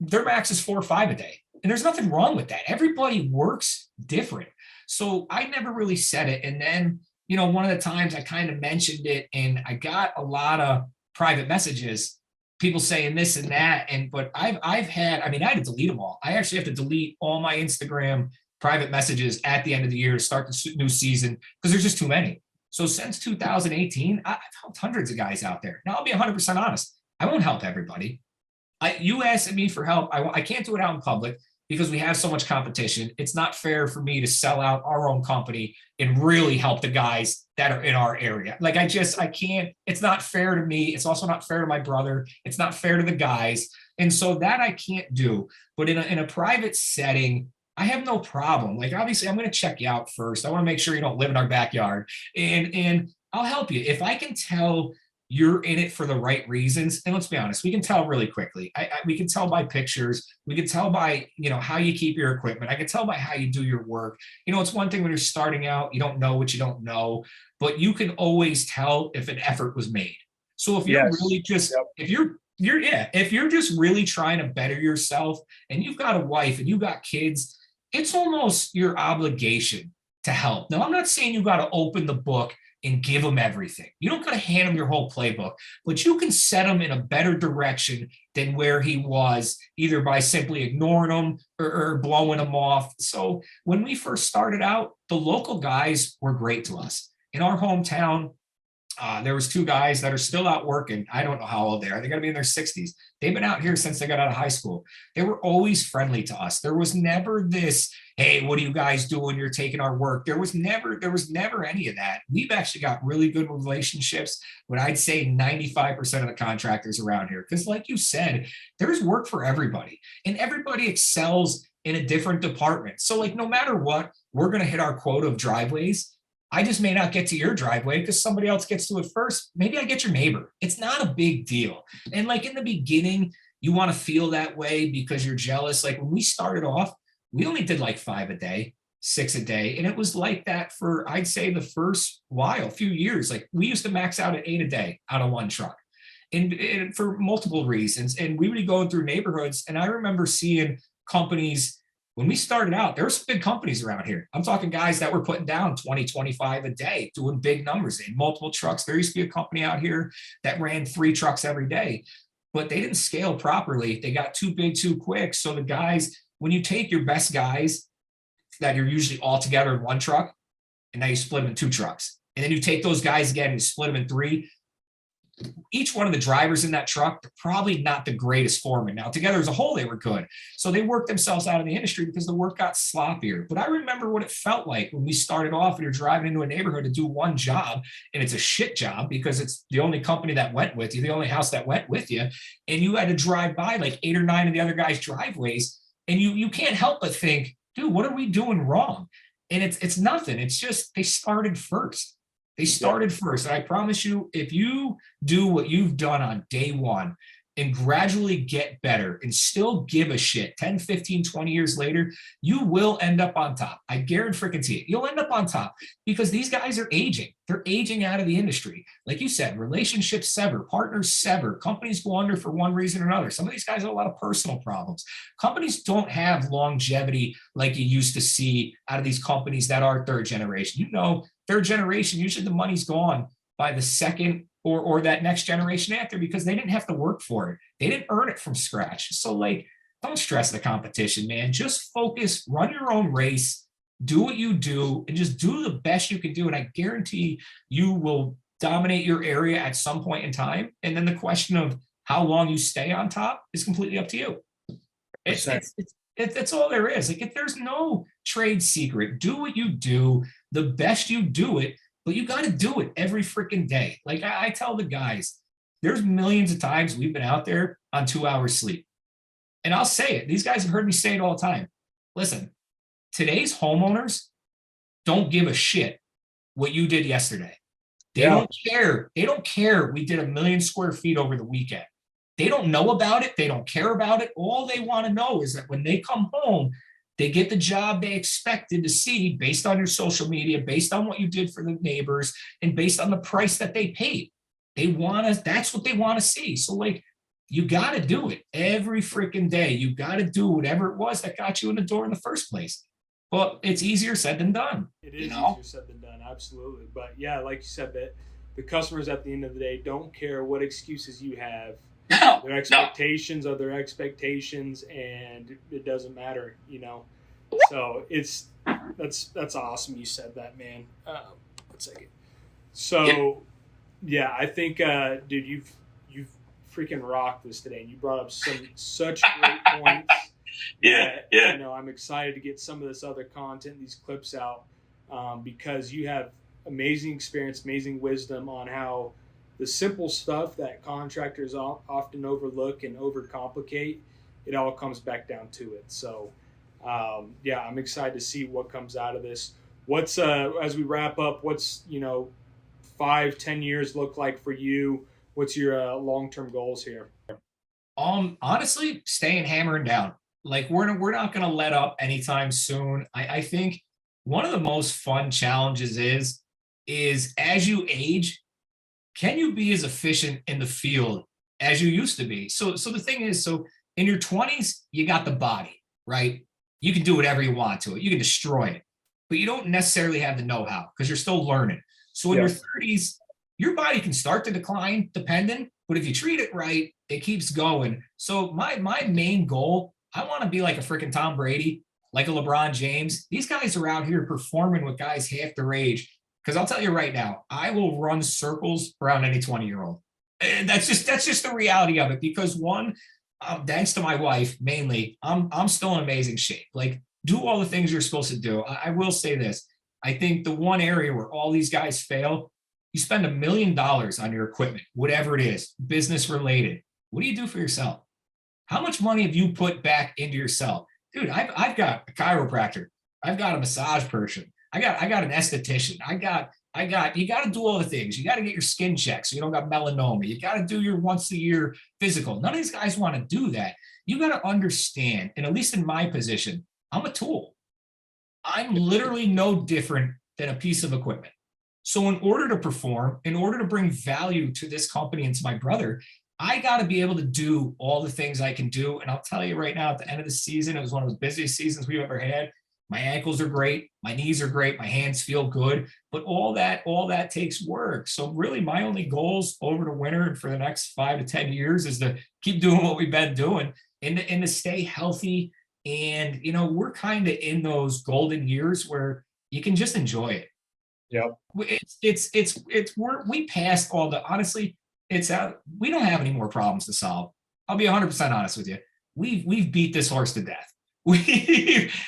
their max is 4 or 5 a day. And there's nothing wrong with that. Everybody works different. So I never really said it. And then, you know, one of the times I kind of mentioned it and I got a lot of private messages, people saying this and that. But I've had, I had to delete them all. I actually have to delete all my Instagram private messages at the end of the year to start the new season because there's just too many. So since 2018, I've helped hundreds of guys out there. Now I'll be 100% honest. I won't help everybody. You asked me for help. I can't do it out in public because we have so much competition. It's not fair for me to sell out our own company and really help the guys that are in our area. Like, I can't, it's not fair to me. It's also not fair to my brother. It's not fair to the guys. And so that I can't do, but in a private setting, I have no problem. Like, obviously I'm going to check you out first. I want to make sure you don't live in our backyard and I'll help you. If I can tell you're in it for the right reasons. And let's be honest, we can tell really quickly. We can tell by pictures. We can tell by, you know, how you keep your equipment. I can tell by how you do your work. You know, it's one thing when you're starting out, you don't know what you don't know, but you can always tell if an effort was made. So if you're really just, if you're just really trying to better yourself and you've got a wife and you've got kids, it's almost your obligation to help. Now, I'm not saying you got to open the book and give them everything. You don't got to hand him your whole playbook, but you can set him in a better direction than where he was, either by simply ignoring him or blowing him off. So when we first started out, the local guys were great to us. In our hometown, there was 2 guys that are still out working. I don't know how old they are. They got to be in their 60s. They've been out here since they got out of high school. They were always friendly to us. There was never this, hey, what are you guys doing? You're taking our work. There was never any of that. We've actually got really good relationships, but I'd say 95% of the contractors around here, because like you said, there's work for everybody and everybody excels in a different department. So like, no matter what, we're going to hit our quota of driveways. I just may not get to your driveway because somebody else gets to it first. Maybe I get your neighbor. It's not a big deal. And like in the beginning, you want to feel that way because you're jealous. Like when we started off, we only did like 5 a day, 6 a day. And it was like that for, I'd say, the first while, few years. Like we used to max out at 8 a day out of one truck. And for multiple reasons. And we would be going through neighborhoods. And I remember seeing companies, when we started out, there were some big companies around here. I'm talking guys that were putting down 20, 25 a day, doing big numbers. They had multiple trucks. There used to be a company out here that ran 3 trucks every day, but they didn't scale properly. They got too big too quick. So the guys, when you take your best guys that are usually all together in one truck, and now you split them in 2 trucks, and then you take those guys again and you split them in 3, each one of the drivers in that truck, they're probably not the greatest foreman. Now, together as a whole, they were good. So they worked themselves out of the industry because the work got sloppier. But I remember what it felt like when we started off and you're driving into a neighborhood to do one job, and it's a shit job because it's the only company that went with you, the only house that went with you, and you had to drive by like 8 or 9 of the other guys' driveways, and you can't help but think, dude, what are we doing wrong? And it's nothing. It's just they started first. They started first. And I promise you, if you do what you've done on day one and gradually get better and still give a shit 10, 15, 20 years later, you will end up on top. I guarantee it. You'll end up on top because these guys are aging. They're aging out of the industry. Like you said, relationships sever, partners sever, companies go under for one reason or another. Some of these guys have a lot of personal problems. Companies don't have longevity like you used to see out of these companies that are third generation. You know, third generation, usually the money's gone by the second or that next generation after because they didn't have to work for it. They didn't earn it from scratch. So like, don't stress the competition, man. Just focus, run your own race, do what you do, and just do the best you can do. And I guarantee you will dominate your area at some point in time. And then the question of how long you stay on top is completely up to you. It's all there is. Like, if there's no trade secret, do what you do, the best you do it, but you got to do it every freaking day. Like I tell the guys, there's millions of times we've been out there on 2 hours sleep. And I'll say it. These guys have heard me say it all the time. Listen, today's homeowners don't give a shit what you did yesterday. They don't care. They don't care. We did 1 million square feet over the weekend. They don't know about it. They don't care about it. All they want to know is that when they come home, they get the job they expected to see based on your social media, based on what you did for the neighbors, and based on the price that they paid. That's what they want to see. So like, you got to do it every freaking day. You got to do whatever it was that got you in the door in the first place. But it's easier said than done. It is easier said than done, absolutely. But yeah, like you said, that the customers at the end of the day don't care what excuses you have. Their expectations are their expectations, and it doesn't matter, you know. So that's awesome. You said that, man. 1 second. So yeah, I think, dude, you've freaking rocked this today, and you brought up such great points. Yeah. You know, I'm excited to get some of this other content, these clips out, because you have amazing experience, amazing wisdom on how the simple stuff that contractors often overlook and overcomplicate, it all comes back down to it. So, yeah, I'm excited to see what comes out of this. What's, as we wrap up, what's, 5-10 years look like for you? What's your long-term goals here? Honestly, staying hammering down. Like we're not going to let up anytime soon. I think one of the most fun challenges is as you age, can you be as efficient in the field as you used to be? So the thing is, so in your 20s, you got the body, right? You can do whatever you want to it. You can destroy it, but you don't necessarily have the know-how because you're still learning. So in your 30s, your body can start to decline depending, but if you treat it right, it keeps going. So my main goal, I want to be like a freaking Tom Brady, like a LeBron James. These guys are out here performing with guys half their age. Because I'll tell you right now, I will run circles around any 20-year-old. And that's just the reality of it. Because one, thanks to my wife mainly, I'm still in amazing shape. Like, do all the things you're supposed to do. I will say this. I think the one area where all these guys fail, you spend $1 million on your equipment, whatever it is, business related. What do you do for yourself? How much money have you put back into yourself? Dude, I've got a chiropractor. I've got a massage person. I got an esthetician. You got to do all the things. You got to get your skin checked so you don't got melanoma. You got to do your once a year physical. None of these guys want to do that. You got to understand, and at least in my position, I'm a tool. I'm literally no different than a piece of equipment. So in order to perform, in order to bring value to this company and to my brother, I got to be able to do all the things I can do. And I'll tell you right now, at the end of the season, it was one of the busiest seasons we've ever had. My ankles are great. My knees are great. My hands feel good. But all that takes work. So really my only goals over the winter and for the next 5 to 10 years is to keep doing what we've been doing and to stay healthy. And, we're kind of in those golden years where you can just enjoy it. Yep. We passed all the, honestly, it's out. We don't have any more problems to solve. I'll be 100% honest with you. We've beat this horse to death.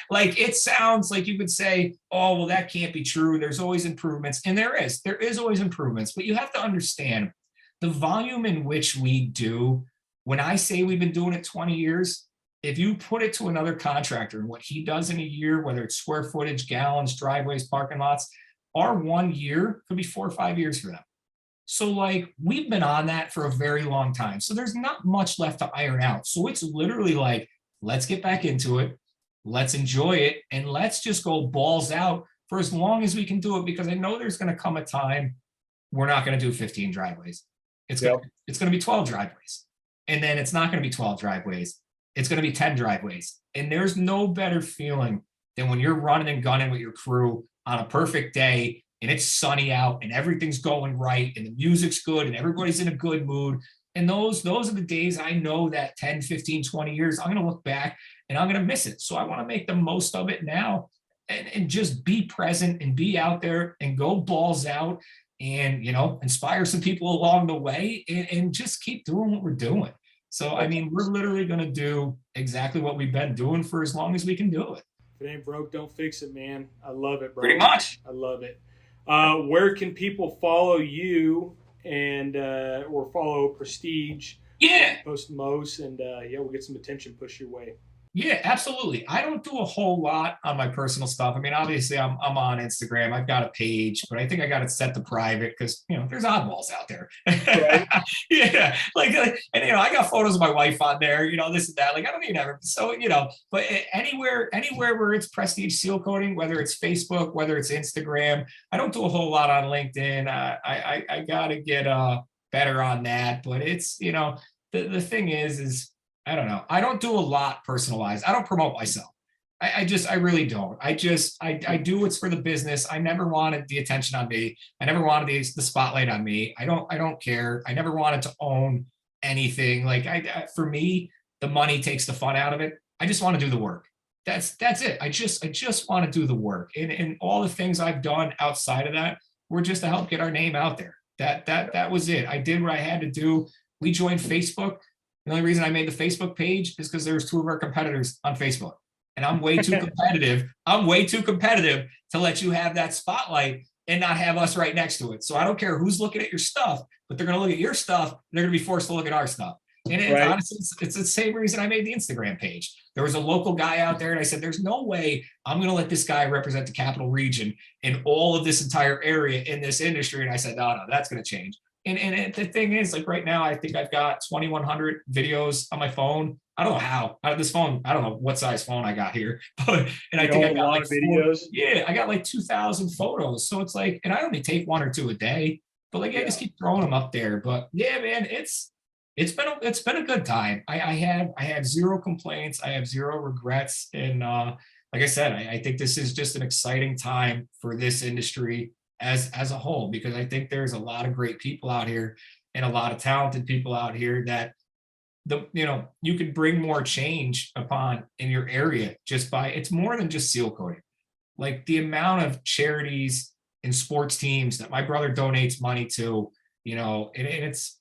Like, it sounds like you could say, oh, well, that can't be true. There's always improvements. And there is always improvements, but you have to understand the volume in which we do. When I say we've been doing it 20 years, if you put it to another contractor and what he does in a year, whether it's square footage, gallons, driveways, parking lots, our 1 year could be 4 or 5 years for them. So like, we've been on that for a very long time. So there's not much left to iron out. So it's literally like, let's get back into it. Let's enjoy it. And let's just go balls out for as long as we can do it, because I know there's going to come a time we're not going to do 15 driveways. It's going to be 12 driveways. And then it's not going to be 12 driveways. It's going to be 10 driveways. And there's no better feeling than when you're running and gunning with your crew on a perfect day and it's sunny out and everything's going right and the music's good and everybody's in a good mood. And those are the days I know that 10, 15, 20 years, I'm going to look back and I'm going to miss it. So I want to make the most of it now and just be present and be out there and go balls out and, inspire some people along the way and just keep doing what we're doing. So, I mean, we're literally going to do exactly what we've been doing for as long as we can do it. If it ain't broke, don't fix it, man. I love it, bro. Pretty much. I love it. Where can people follow you and or follow Prestige? Yeah. Post most, and we'll get some attention pushed your way. Yeah, absolutely. I don't do a whole lot on my personal stuff. I mean, obviously, I'm on Instagram. I've got a page, but I think I got it set to private because there's oddballs out there. Right. Yeah, like, and I got photos of my wife on there. This and that. Like, I don't even ever. So but anywhere where it's Prestige Sealcoating, whether it's Facebook, whether it's Instagram, I don't do a whole lot on LinkedIn. I gotta get better on that. But it's the thing is. I don't know. I don't do a lot personalized. I don't promote myself. I really don't. I do what's for the business. I never wanted the attention on me. I never wanted the spotlight on me. I don't care. I never wanted to own anything. Like for me, the money takes the fun out of it. I just want to do the work. That's it. I just want to do the work. And all the things I've done outside of that were just to help get our name out there. That was it. I did what I had to do. We joined Facebook. The only reason I made the Facebook page is because there's 2 of our competitors on Facebook. And I'm way too competitive. I'm way too competitive to let you have that spotlight and not have us right next to it. So I don't care who's looking at your stuff, but they're going to look at your stuff. And they're going to be forced to look at our stuff. And honestly, it's the same reason I made the Instagram page. There was a local guy out there and I said, there's no way I'm going to let this guy represent the capital region and all of this entire area in this industry. And I said, no, that's going to change. And the thing is, like right now, I think I've got 2,100 videos on my phone. I don't know how. Out of this phone, I don't know what size phone I got here, but I think I got a lot of videos. I got like 2,000 photos. So it's like, and I only take 1 or 2 a day, but like I just keep throwing them up there. But yeah, man, it's been a good time. I have 0 complaints. I have 0 regrets. And like I said, I think this is just an exciting time for this industry as a whole, because I think there's a lot of great people out here and a lot of talented people out here that you could bring more change upon in your area just by, it's more than just seal coating. Like the amount of charities and sports teams that my brother donates money to, and it's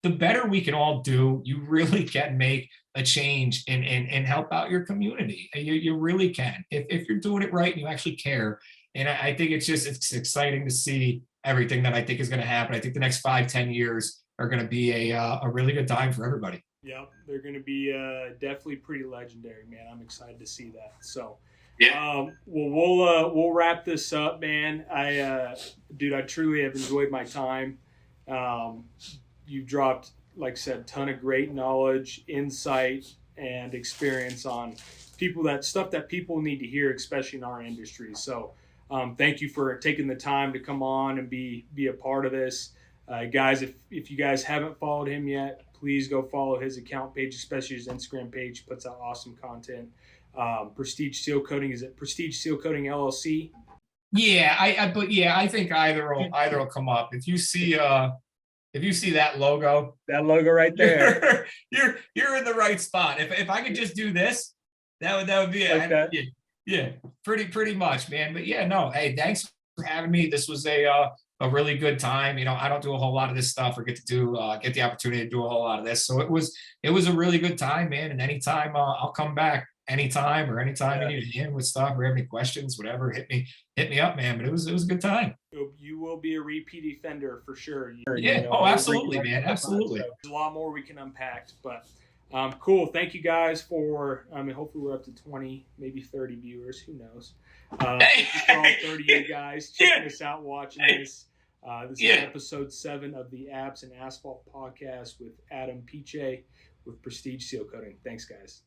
the better we can all do, you really can make a change and help out your community. You really can if you're doing it right and you actually care. And I think it's exciting to see everything that I think is going to happen. I think the next 5-10 years are going to be a really good time for everybody. Yeah, they're going to be definitely pretty legendary, man. I'm excited to see that. So, we'll wrap this up, man. I truly have enjoyed my time. You've dropped, like I said, a ton of great knowledge, insight, and experience on stuff that people need to hear, especially in our industry. So thank you for taking the time to come on and be a part of this. Guys, if you guys haven't followed him yet, please go follow his account page, especially his Instagram page. He puts out awesome content. Prestige Sealcoating, is it Prestige Sealcoating LLC? Yeah, I think either will come up. If you see that logo right there, you're in the right spot. If I could just do this, that would be it. Okay. Yeah, pretty much, man. But yeah, no, hey, thanks for having me. This was a really good time. I don't do a whole lot of this stuff or get the opportunity to do a whole lot of this. So it was a really good time, man. And anytime I'll come back anytime you need a hand with stuff or have any questions, whatever, hit me up, man. But it was a good time. You will be a repeat offender for sure. Yeah. Oh, absolutely, man. Absolutely. So there's a lot more we can unpack, but cool. Thank you guys for, hopefully we're up to 20, maybe 30 viewers. Who knows? Thank you for all 30 of you guys checking us out, watching this. This is episode 7 of the Abs and Asphalt podcast with Adam Piche with Prestige Sealcoating. Thanks, guys.